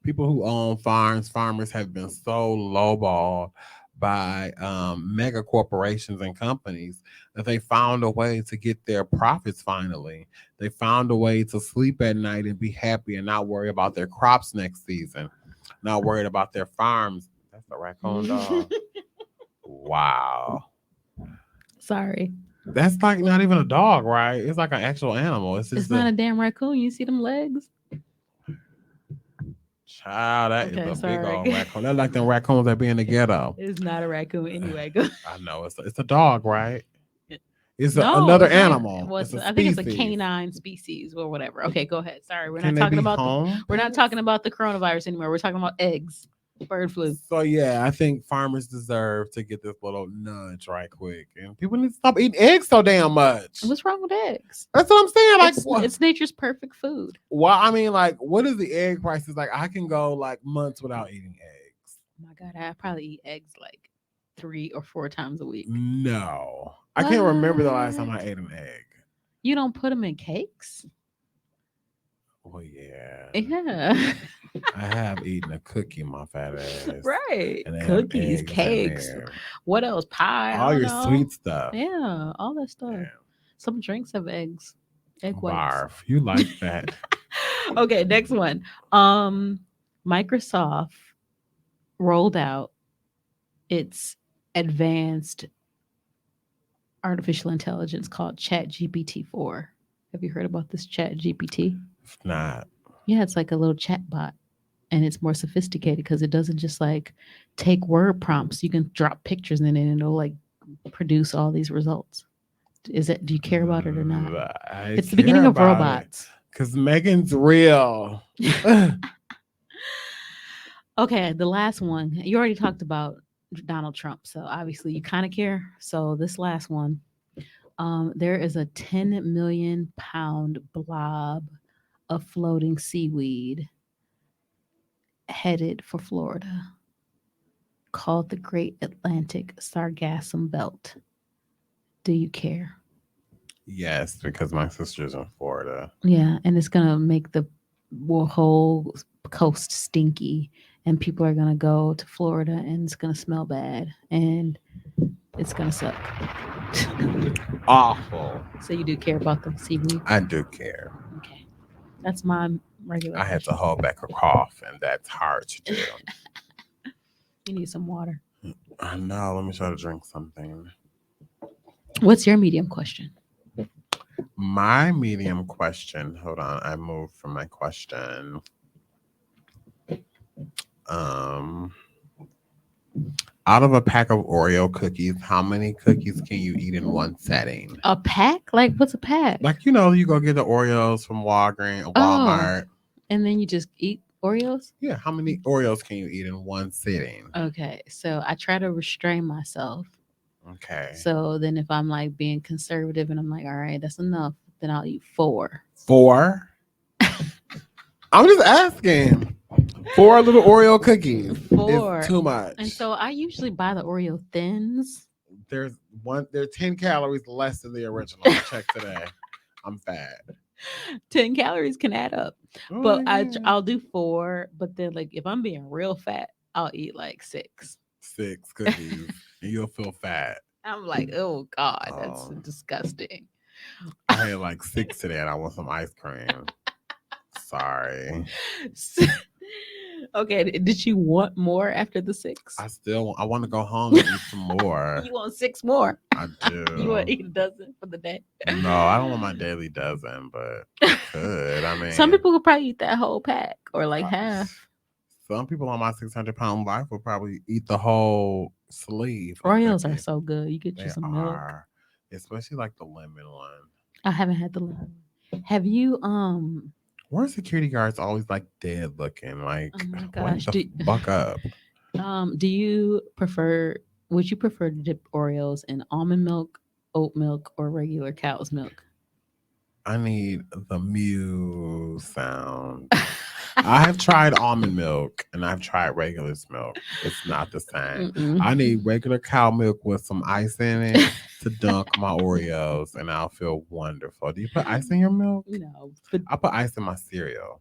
people who own farmers have been so lowballed by mega corporations and companies that they found a way to get their profits finally. They found a way to sleep at night and be happy and not worry about their crops next season, not worried about their farms. That's a raccoon dog. Wow. Sorry. That's like not even a dog, right? It's like an actual animal. It's not a damn raccoon. You see them legs? Child, that is a big old raccoon. That's like them raccoons that be in the ghetto. It's not a raccoon anyway. I know. It's a dog, right? It's another animal. I think it's a canine species or whatever. Okay, go ahead. Sorry, we're not talking about the coronavirus anymore. We're talking about eggs. Bird flu. So yeah, I think farmers deserve to get this little nudge right quick, and people need to stop eating eggs so damn much. What's wrong with eggs? That's what I'm saying. Like, it's nature's perfect food. Well, I mean, like, what is the egg prices? Like, I can go like months without eating eggs. Oh my God, I probably eat eggs like 3 or 4 times a week. No, I can't remember the last time I ate an egg. You don't put them in cakes? Well, yeah. Yeah. I have eaten a cookie, my fat ass. Right. Cookies, cakes. What else? Pie. All your sweet stuff. Yeah, all that stuff. Damn. Some drinks have eggs. Egg whites. Barf. You like that. Okay, next one. Microsoft rolled out its advanced artificial intelligence called ChatGPT-4. Have you heard about this ChatGPT? If not. Yeah, it's like a little chat bot, and it's more sophisticated because it doesn't just like take word prompts. You can drop pictures in it and it'll like produce all these results? Do you care about it or not? It's the care beginning of about it, robots. because Megan's real. Okay, the last one. You already talked about Donald Trump, so obviously you kind of care. So this last one, there is a 10 million pound blob of floating seaweed headed for Florida, called the Great Atlantic Sargassum Belt. Do you care? Yes, because my sister's in Florida. Yeah, and it's gonna make the whole coast stinky, and people are gonna go to Florida, and it's gonna smell bad, and it's gonna suck. Awful. So you do care about the seaweed? I do care. Okay, that's my regular. I had to question. hold back a cough, and that's hard to do. You need some water. I know. Let me try to drink something. What's your medium question? My medium question. Hold on. I moved from my question. Out of a pack of Oreo cookies, how many cookies can you eat in one setting? A pack? Like what's a pack? Like, you go get the Oreos from Walmart. And then you just eat Oreos? Yeah. How many Oreos can you eat in one sitting? Okay. So I try to restrain myself. Okay. So then if I'm like being conservative and I'm like, all right, that's enough, then I'll eat 4. 4? I'm just asking. 4 little Oreo cookies. 4 is too much. And so I usually buy the Oreo thins. There's 10 calories less than the original. I checked today. I'm fat. 10 calories can add up. Oh, But yeah. I'll do 4. But then like if I'm being real fat, I'll eat like 6. 6 cookies and you'll feel fat. I'm like, oh God, that's disgusting. I had like 6 today and I want some ice cream. Sorry. Okay, did you want more after the 6? I want to go home and eat some more. You want 6 more? I do. You want to eat a dozen for the day? No, I don't want my daily dozen, but I could. I mean, some people could probably eat that whole pack or like half. Some people on my 600-pound life will probably eat the whole sleeve. Oreos are so good. You get They you some milk, especially like the lemon one. I haven't had the lemon. Have you Where security guards always like dead looking? Like, oh my gosh, wake the fuck up. Do you prefer? Would you prefer to dip Oreos in almond milk, oat milk, or regular cow's milk? I need the mew sound. I have tried almond milk and I've tried regular milk. It's not the same. Mm-mm. I need regular cow milk with some ice in it to dunk my Oreos, and I'll feel wonderful. Do you put ice in your milk? No, but I put ice in my cereal.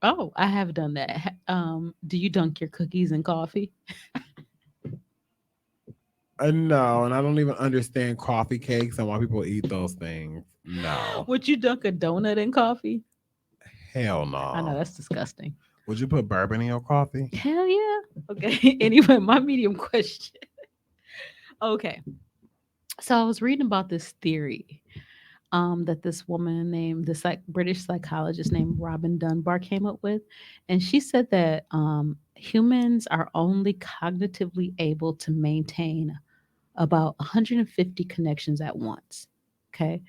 oh, I have done that. Do you dunk your cookies in coffee? No, and I don't even understand coffee cakes and why people eat those things. No. Would you dunk a donut in coffee? Hell no. I know that's disgusting. Would you put bourbon in your coffee? Hell yeah. Okay. Anyway, my medium question. Okay. So I was reading about this theory that this woman named this British psychologist named Robin Dunbar came up with, and she said that humans are only cognitively able to maintain about 150 connections at once. Okay.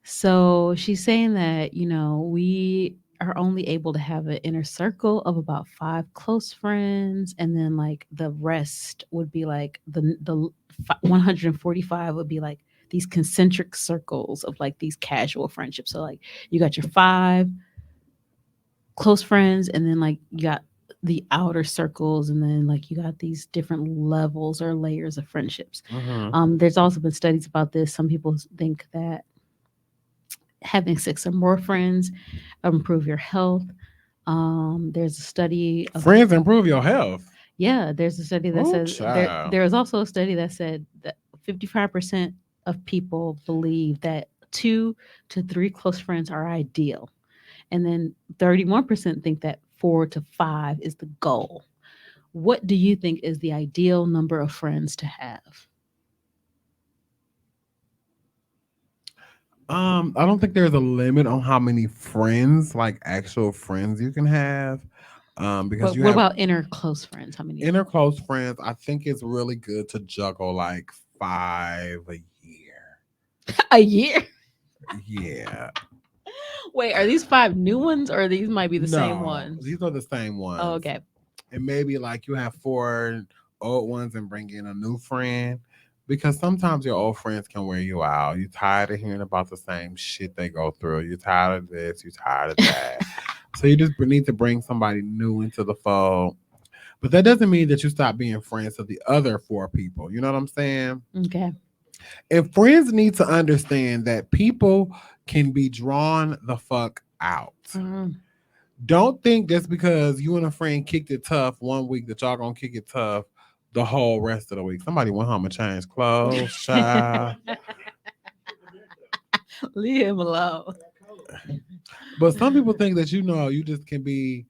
So she's saying that, we are only able to have an inner circle of about 5 close friends, and then like the rest would be like the 145 would be like these concentric circles of like these casual friendships. So like you got your 5 close friends, and then like you got the outer circles, and then like you got these different levels or layers of friendships. Mm-hmm. There's also been studies about this. Some people think that having 6 or more friends improve your health. There's a study of Friends improve your health. Yeah, there's a study that says there is also a study that said that 55% of people believe that 2 to 3 close friends are ideal. And then 31% think that 4 to 5 is the goal. What do you think is the ideal number of friends to have? I don't think there's a limit on how many friends, like actual friends, you can have. Because But you what have about inner close friends? How many? inner close friends. I think it's really good to juggle like 5 a year. A year? Yeah. Wait, are these 5 new ones or these might be the same No, ones? these are the same ones. Oh, okay. And maybe like you have 4 old ones and bring in a new friend. Because sometimes your old friends can wear you out. You're tired of hearing about the same shit they go through. You're tired of this. You're tired of that. So you just need to bring somebody new into the fold. But that doesn't mean that you stop being friends to the other 4 people. You know what I'm saying? Okay. And friends need to understand that people can be drawn the fuck out. Mm. Don't think just because you and a friend kicked it tough one week that y'all gonna kick it tough the whole rest of the week. Somebody went home and changed clothes, child. Leave him alone. But some people think that you just can be.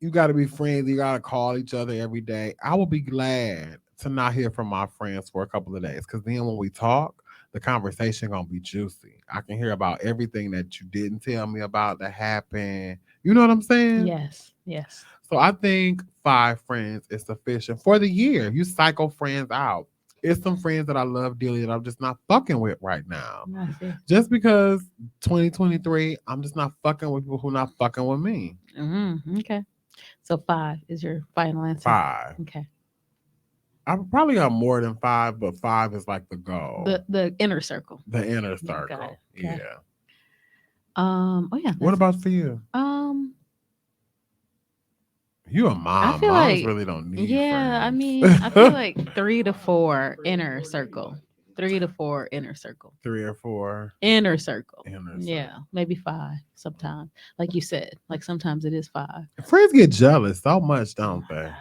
You got to be friends. You got to call each other every day. I will be glad to not hear from my friends for a couple of days because then when we talk, the conversation gonna be juicy. I can hear about everything that you didn't tell me about that happened. You know what I'm saying? Yes. Yes. So I think 5 friends is sufficient for the year. You cycle friends out. It's some friends that I love dearly that I'm just not fucking with right now. I see. Just because 2023, I'm just not fucking with people who not fucking with me. Okay. So 5 is your final answer. 5. Okay. I probably have more than 5, but 5 is like the goal. The inner circle. The inner Yeah, got circle. it. Okay. Yeah. Oh yeah. What about for you? You a mom. feel Moms like- really don't need Yeah, I friends. mean, I feel like 3 to 4 inner circle. 3 to 4 inner circle. 3 or 4 Inner circle. inner circle. Yeah, maybe 5 sometimes. Like you said, like sometimes it is 5. Friends get jealous so much, don't Oh my they? God.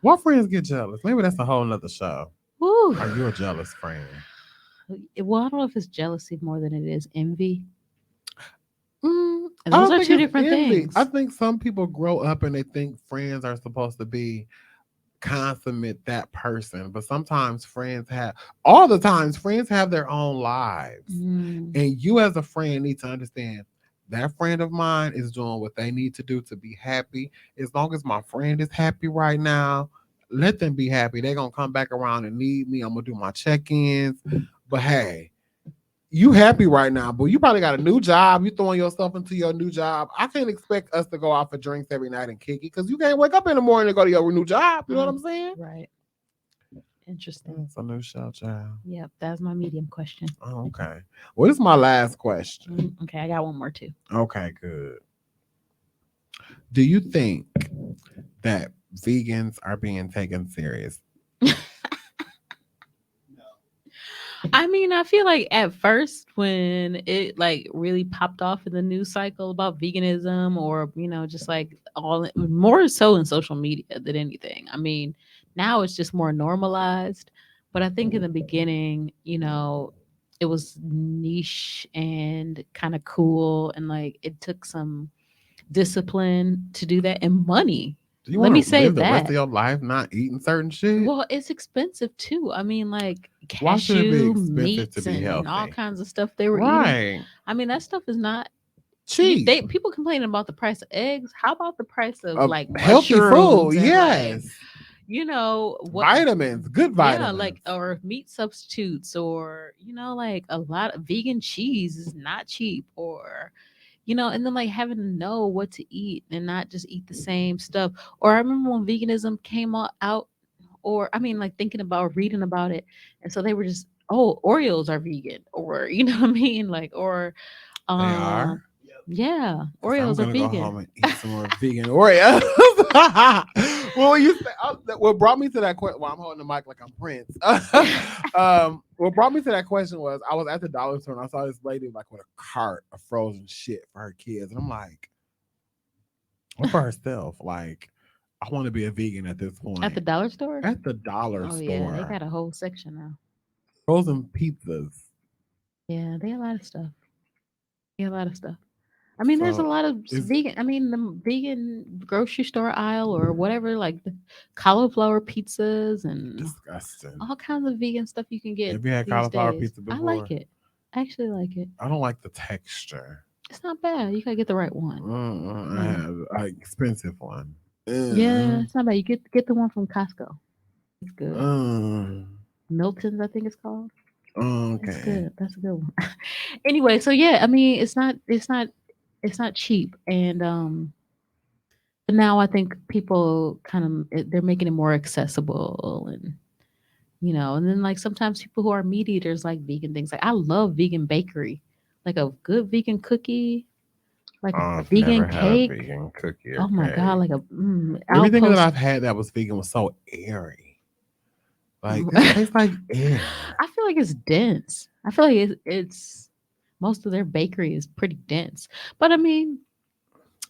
Why friends get jealous? Maybe that's a whole nother show. Woo. Are you a jealous friend? Well, I don't know if it's jealousy more than it is envy. Mm, And I those don't are think 2 it's different envy. things. I think some people grow up and they think friends are supposed to be consummate that person, but sometimes friends have all the times friends have their own lives, Mm, and you as a friend need to understand that friend of mine is doing what they need to do to be happy. As long as my friend is happy right now, let them be happy. They're gonna come back around and need me. I'm gonna do my check-ins, but hey, you happy right now, but you probably got a new job. You throwing yourself into your new job. I can't expect us to go out for drinks every night and kick it because you can't wake up in the morning to go to your new job. You know what I'm saying? right. Interesting. That's a new show, child. Yep, that's my medium question. Oh, okay. Well, this is my last question. Okay, I got one more too. Okay, good. Do you think that vegans are being taken serious? I mean, I feel like at first when it like really popped off in the news cycle about veganism or, just like more so in social media than anything. I mean, now it's just more normalized. But I think in the beginning, it was niche and kind of cool. And like it took some discipline to do that and money. Do you Let want me to say live the rest that. of your life not eating certain shit? Well, it's expensive too. I mean, like Why should it be cashew expensive meats to be and all healthy? kinds of stuff they were eating. Right. I mean, that stuff is not Cheap. People complaining about the price of eggs. How about the price of like healthy food? mushrooms and, Yes. what Vitamins, good vitamins. Yeah, like or meat substitutes or like a lot of vegan cheese is not cheap or and then like having to know what to eat and not just eat the same stuff. Or I remember when veganism came out, or I mean, like thinking about reading about it, and so they were just, oh, Oreos are vegan, or you know what I mean, like, or They are. yeah, 'Cause I'm Oreos are gonna go vegan. home and eat some more vegan Oreos. Well, what brought me to that question? Well, I'm holding the mic like I'm Prince. What brought me to that question was I was at the dollar store and I saw this lady like with a cart of frozen shit for her kids, and I'm like, what for herself? Like, I want to be a vegan at this point. At the dollar store? At the dollar Oh store. yeah, they got a whole section now. Frozen pizzas. Yeah, they got a lot of stuff. Yeah, a lot of stuff. I mean, there's a lot of vegan. I mean, the vegan grocery store aisle or whatever, like the cauliflower pizzas and Disgusting. all kinds of vegan stuff you can get. Have you had these cauliflower days. pizza before? I like it. I actually like it. I don't like the texture. It's not bad. You gotta get the right one. I have an expensive one. Yeah, it's not bad. You get the one from Costco. It's good. Milton's, I think it's called. Okay. That's good. That's a good one. Anyway, so yeah, I mean, it's not cheap, and but now I think people they're making it more accessible, and and then like sometimes people who are meat eaters like vegan things. Like I love vegan bakery, like a good vegan cookie, like a I've vegan never had a cake. vegan cookie. Oh my god, like everything that I've had that was vegan was so airy. Like it tastes like air. I feel like it's dense. I feel like it's most of their bakery is pretty dense. But I mean,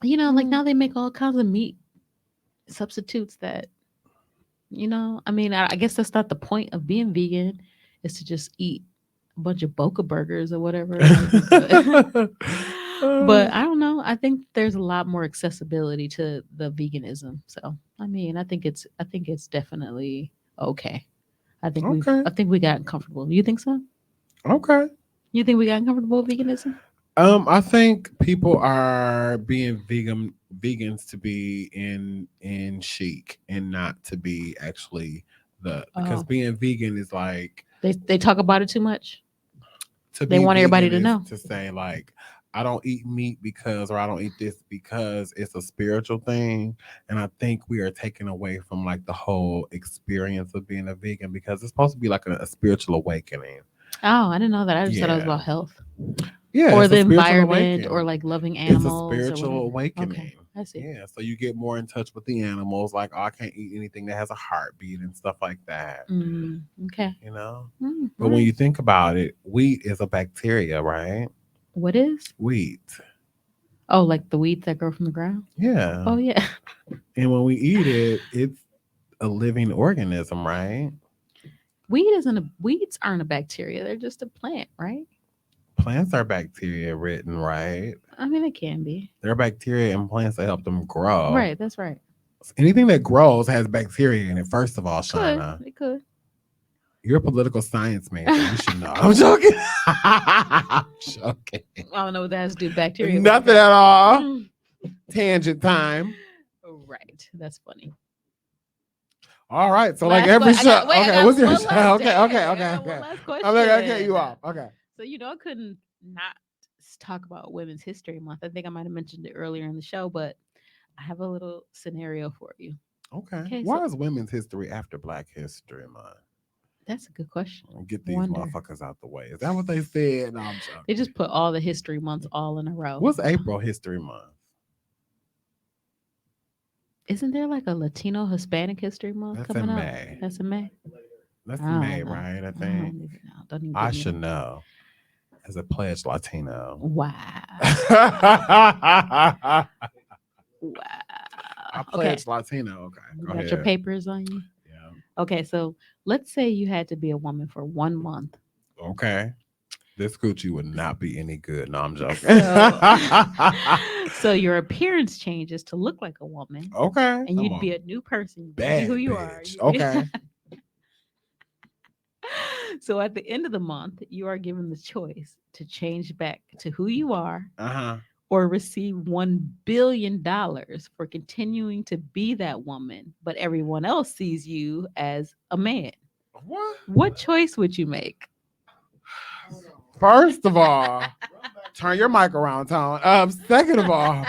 like now they make all kinds of meat substitutes that, I mean, I guess that's not the point of being vegan, is to just eat a bunch of Boca burgers or whatever. But I don't know. I think there's a lot more accessibility to the veganism. So I mean, I think it's definitely okay. I think we got comfortable. You think so? Okay. You think we got comfortable with veganism? I think people are being vegans to be in chic and not to be actually because being vegan is like they talk about it too much. They want everybody to know. To say like, I don't eat meat because, or I don't eat this because it's a spiritual thing. And I think we are taking away from like the whole experience of being a vegan, because it's supposed to be like a spiritual awakening. Oh, I didn't know that. I just thought it was about health. Yeah. Or the environment, or like loving animals. It's a spiritual awakening. Okay, I see. Yeah. So you get more in touch with the animals. Like, oh, I can't eat anything that has a heartbeat and stuff like that. Okay. But when you think about it, wheat is a bacteria, right? What is? Wheat. Oh, like the weeds that grow from the ground? Yeah. Oh, yeah. And when we eat it, it's a living organism, right? Weeds aren't a bacteria. They're just a plant, right? Plants are bacteria ridden, right? I mean, they can be. They're bacteria and plants that help them grow. Right, that's right. Anything that grows has bacteria in it, first of all, Shauna. It could. You're a political science major. You should know. I'm joking. I'm joking. I don't know what that has to do with bacteria. Nothing at all. Tangent time. Right. That's funny. All right. So like every show. Okay. What's your show? Okay. One last question. I'm like, okay, you off. Okay. So, I couldn't not talk about Women's History Month. I think I might have mentioned it earlier in the show, but I have a little scenario for you. Okay. Why is Women's History after Black History Month? That's a good question. Get these motherfuckers out the way. Is that what they said? No, I'm joking. They just put all the history months all in a row. What's April History Month? Isn't there like a Latino Hispanic History Month coming up? May. That's in May. That's in May, right? I think. I should know. As a pledged Latino. Wow. Wow. I pledged Latino. Okay. You got your papers on you? Yeah. Okay, so let's say you had to be a woman for 1 month. Okay. This coochie would not be any good. No, I'm joking. So your appearance changes to look like a woman. Okay. And you'd be a new person. Bad who you bitch. are. Okay. So at the end of the month, you are given the choice to change back to who you are, or receive $1 billion for continuing to be that woman, but everyone else sees you as a man. What choice would you make? First of all, turn your mic around, Tone. Second of all,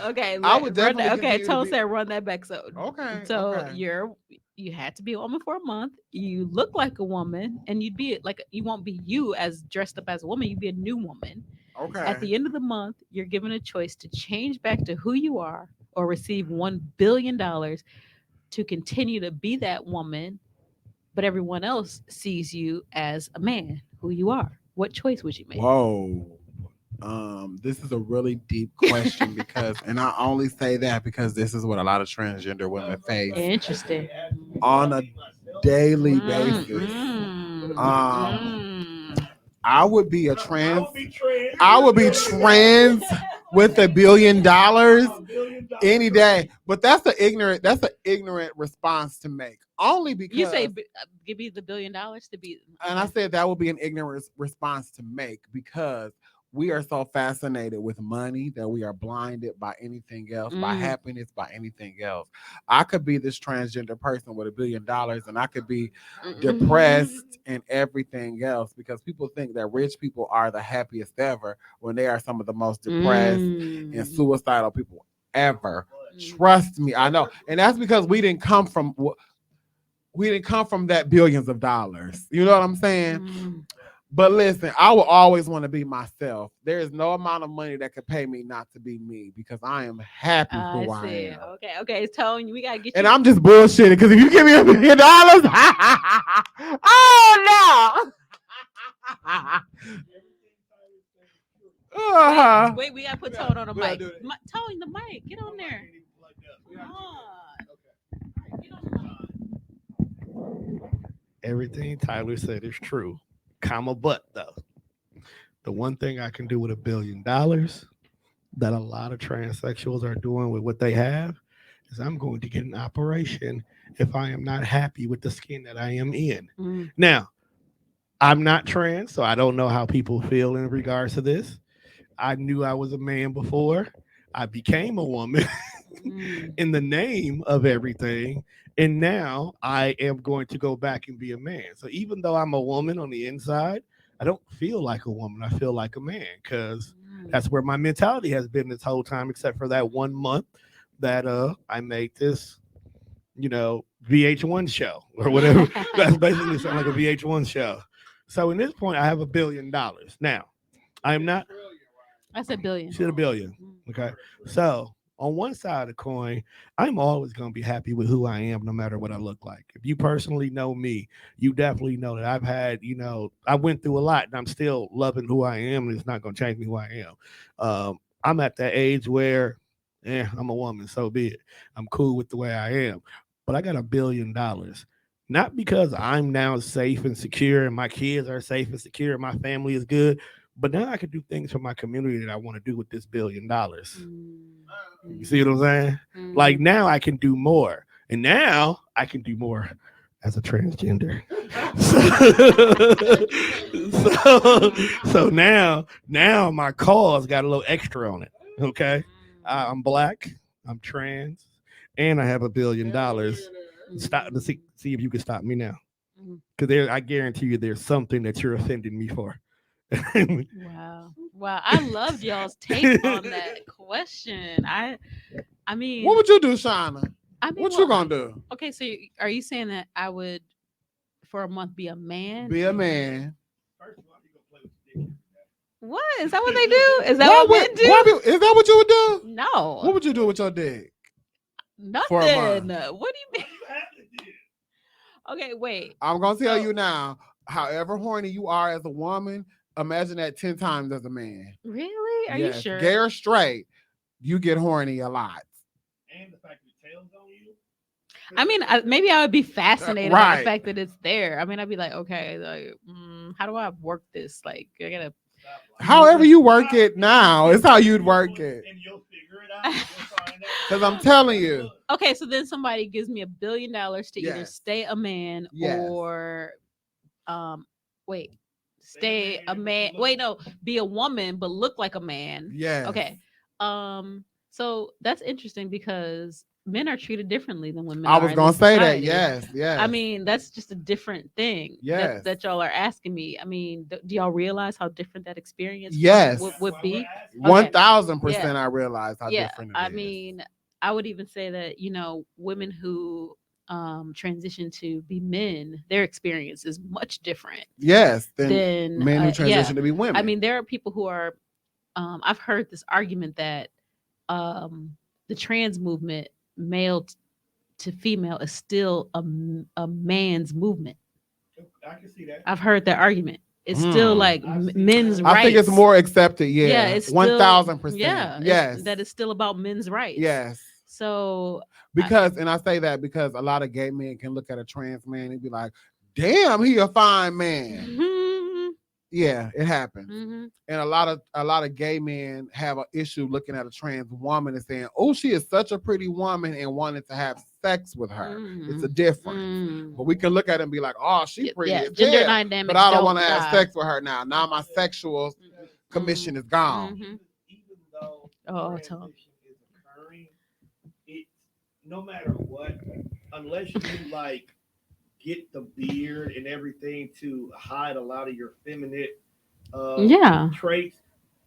okay, I would definitely Tone said run that back. So okay. You had to be a woman for a month. You look like a woman, and you'd be like, you won't be you as dressed up as a woman. You'd be a new woman. Okay. At the end of the month, you're given a choice to change back to who you are, or receive $1 billion to continue to be that woman, but everyone else sees you as a man, who you are. What choice would you make? Whoa. This is a really deep question because, and I only say that because this is what a lot of transgender women face. Interesting. On a daily basis. I would be trans with $1 billion any day. But that's an ignorant response to make. Only because you say give me the $1 billion to be, and I said that would be an ignorant response to make because we are so fascinated with money that we are blinded by anything else, by happiness, by anything else. I could be this transgender person with $1 billion and I could be depressed and everything else because people think that rich people are the happiest ever when they are some of the most depressed and suicidal people ever. Trust me, I know. And that's because we didn't come from that billions of dollars. You know what I'm saying? But listen, I will always want to be myself. There is no amount of money that could pay me not to be me because I am happy who I am. Okay, Tone, we gotta get you. And I'm just bullshitting because if you give me $1 billion, oh no. Wait, we gotta put Tone on the mic. Tone, the mic, get on there. Come on. Get on the mic. Everything Tyler said is true. Comma, but though, the one thing I can do with $1 billion that a lot of transsexuals are doing with what they have is I'm going to get an operation if I am not happy with the skin that I am in. Now, I'm not trans, so I don't know how people feel in regards to this. I knew I was a man before I became a woman in the name of everything. And now I am going to go back and be a man. So even though I'm a woman on the inside, I don't feel like a woman. I feel like a man because that's where my mentality has been this whole time, except for that 1 month that I made this, VH1 show or whatever. That's basically something like a VH1 show. So in this point, I have $1 billion. Now, I'm not. I said billion. She said $1 billion. Okay. So on one side of the coin, I'm always going to be happy with who I am, no matter what I look like. If you personally know me, you definitely know that I've had, I went through a lot and I'm still loving who I am, and it's not going to change me who I am. I'm at that age where, I'm a woman, so be it. I'm cool with the way I am. But I got $1 billion. Not because I'm now safe and secure and my kids are safe and secure and my family is good, but now I can do things for my community that I want to do with this $1 billion. You see what I'm saying? Like now I can do more. And now I can do more as a transgender. So now my cause got a little extra on it. Okay. I'm black, I'm trans, and I have $1 billion. Stop to see if you can stop me now. Because I guarantee you there's something that you're offending me for. Wow, I loved y'all's take on that question. I mean, what would you do, Shauna? What you gonna do? Okay, so are you saying that I would for a month be a man? Be a man. What is that? What they do? Is that what men do? Is that what you would do? No. What would you do with your dick? Nothing. What do you mean? Okay, wait. I'm gonna tell you now. However horny you are as a woman, imagine that 10 times as a man. Really? Are you sure? Gay or straight, you get horny a lot. And the fact that tail's on you. I mean, maybe I would be fascinated by the fact that it's there. I mean, I'd be like, okay, like, how do I work this? Like, I gotta. However you work it now, it's how you'd work it. And you'll figure it out. Because I'm telling you. Okay, so then somebody gives me $1 billion to either stay a man or, stay a man. Wait, no, be a woman but look like a man. Yeah. Okay. So that's interesting because men are treated differently than women. I was gonna say that. Yes. I mean, that's just a different thing. Yes. That y'all are asking me. I mean, do y'all realize how different that experience would be? 1000%. I realize how different it is. I mean, I would even say that women who transition to be men, their experience is much different. Yes, than men who transition to be women. I mean, there are people who are. I've heard this argument that the trans movement, male to female, is still a man's movement. I can see that. I've heard that argument. It's still like men's rights. I think it's more accepted. Yeah, it's 1000%. Yeah, yes, that is still about men's rights. Yes. So and I say that because a lot of gay men can look at a trans man and be like, "Damn, he a fine man." Yeah, it happens. Mm-hmm. And a lot of gay men have an issue looking at a trans woman and saying, "Oh, she is such a pretty woman," and wanting to have sex with her. It's a difference. But we can look at it and be like, "Oh, she pretty as gender hell, dynamics, but I don't want to die. have sex with her now. Now my sexual commission is gone." Even though Tom. is occurring, it's no matter what, unless you like get the beard and everything to hide a lot of your feminine traits,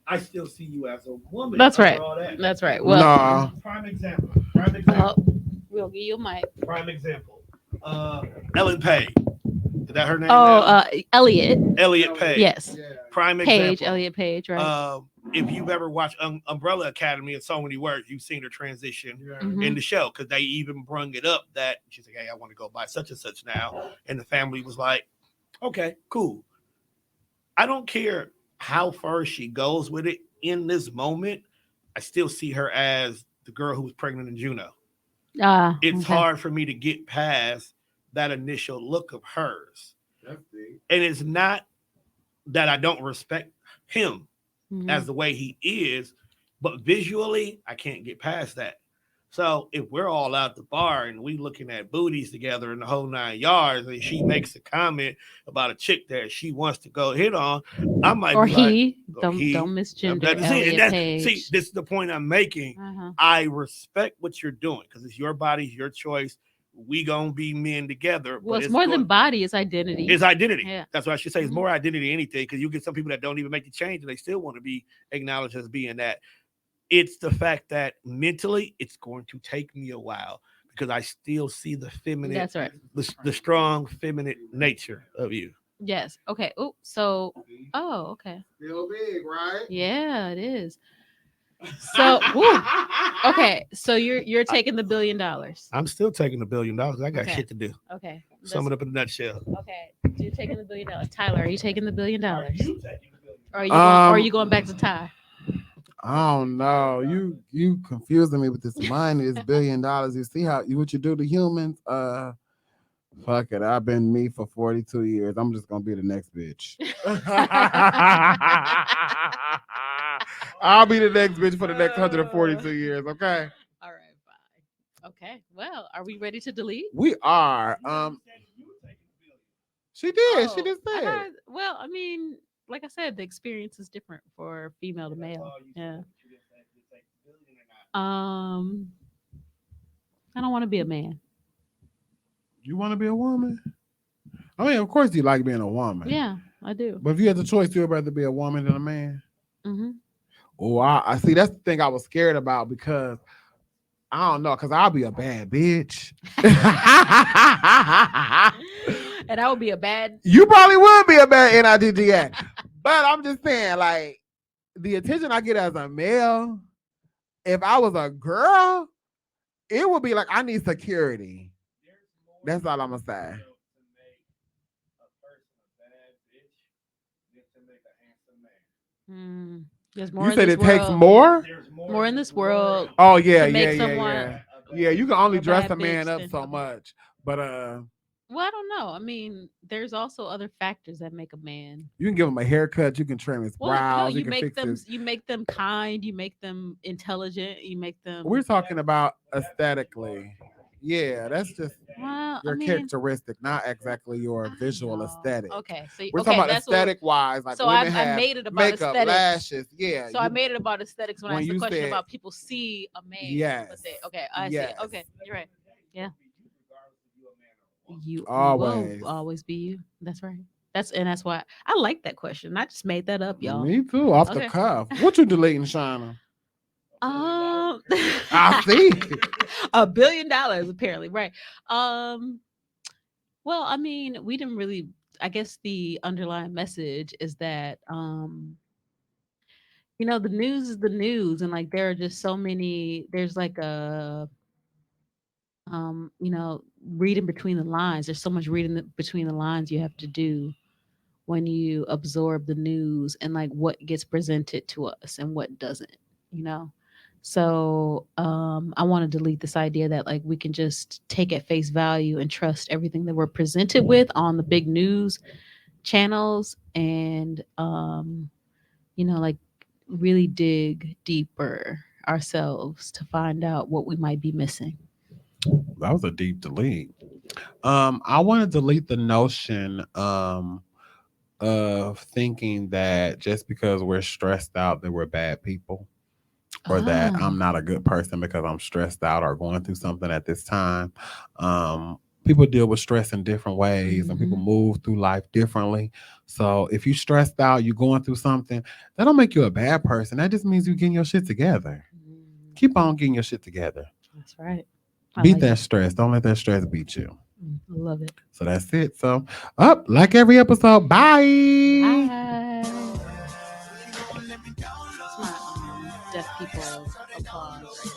I still see you as a woman. That's right. That's right. Well, prime example. We'll give you a mic. Prime example. Ellen Page. Is that her name? Elliot. Elliot Page. Yes. Prime Page, example. Elliot Page, right? If you've ever watched Umbrella Academy in so many words, you've seen her transition Mm-hmm. in the show, because they even brung it up that she's like, "Hey, I want to go by such and such now," and the family was like, "Okay, cool." I don't care how far she goes with it in this moment. I still see her as the girl who was pregnant in Juno. It's hard for me to get past that initial look of hers. And it's not that I don't respect him as the way he is, but visually, I can't get past that. So if we're all out the bar and we looking at booties together in the whole 9 yards, and she makes a comment about a chick that she wants to go hit on, I might or be he like, don't misgender Elliot Page. See, this is the point I'm making. I respect what you're doing because it's your body, your choice. We gonna be men together. Well, it's more than body; it's identity. It's identity. Yeah. That's what I should say. It's more identity than anything, because you get some people that don't even make the change and they still want to be acknowledged as being that. It's the fact that mentally it's going to take me a while because I still see the feminine. That's right. The strong feminine nature of you. Yes. Okay. Okay. Still big, right? Yeah, it is. So, okay. So you're taking the $1 billion. I'm still taking the $1 billion. I got shit to do. Okay. Sum it up in a nutshell. Okay. So you're taking the $1 billion. Tyler, are you taking the $1 billion? Or are you going back to Ty? I don't know. You confusing me with this money, this $1 billion. You see what you do to humans? Fuck it. I've been me for 42 years. I'm just gonna be the next bitch. I'll be the next bitch for the next 142 years. Okay. All right, bye. Okay. Well, are we ready to delete? We are. She did. She just said. Well, I mean, like I said, the experience is different for female to male. Yeah. I don't want to be a man. You want to be a woman? I mean, of course you like being a woman. Yeah, I do. But if you had the choice, you'd rather be a woman than a man? Mm-hmm. Oh, I see. That's the thing I was scared about, because I don't know, because I'll be a bad bitch. And I would be a bad. You probably would be a bad NIDGA. But I'm just saying, like, the attention I get as a male, if I was a girl, it would be like, I need security. That's all I'm going to say. There's more. You said it takes more? More in this world. Oh, yeah, Yeah, you can only dress a man up so much. But well, I don't know. I mean, there's also other factors that make a man. You can give him a haircut. You can trim his brows. You make them kind. You make them intelligent. You make them. We're talking about aesthetically. Yeah, that's just your characteristic, not exactly your visual aesthetic. Okay, so we're talking about aesthetic wise. Like, so women I made it about makeup, aesthetics. lashes. Yeah. So I made it about aesthetics when I asked the question about people see a man. Yes. Okay, I see. Okay, you're right. Yeah. You always will always be you. That's right. That's why I like that question. I just made that up, y'all. Me too, off the cuff. What you deleting, Shauna? I see. $1 billion apparently, right? Well, I mean, we didn't really. I guess the underlying message is that the news is the news, and like there are just so many. There's like a reading between the lines. There's so much reading between the lines you have to do when you absorb the news and like what gets presented to us and what doesn't, So I want to delete this idea that like we can just take at face value and trust everything that we're presented with on the big news channels and like really dig deeper ourselves to find out what we might be missing. That was a deep delete. I want to delete the notion of thinking that just because we're stressed out that we're bad people, or that I'm not a good person because I'm stressed out or going through something at this time. People deal with stress in different ways, and people move through life differently. So if you're stressed out, you're going through something, that don't make you a bad person. That just means you're getting your shit together. Keep on getting your shit together. That's right. Beat that stress. Don't let that stress beat you. I love it. So that's it. So up like every episode. Bye. Bye. It's my deaf people applause.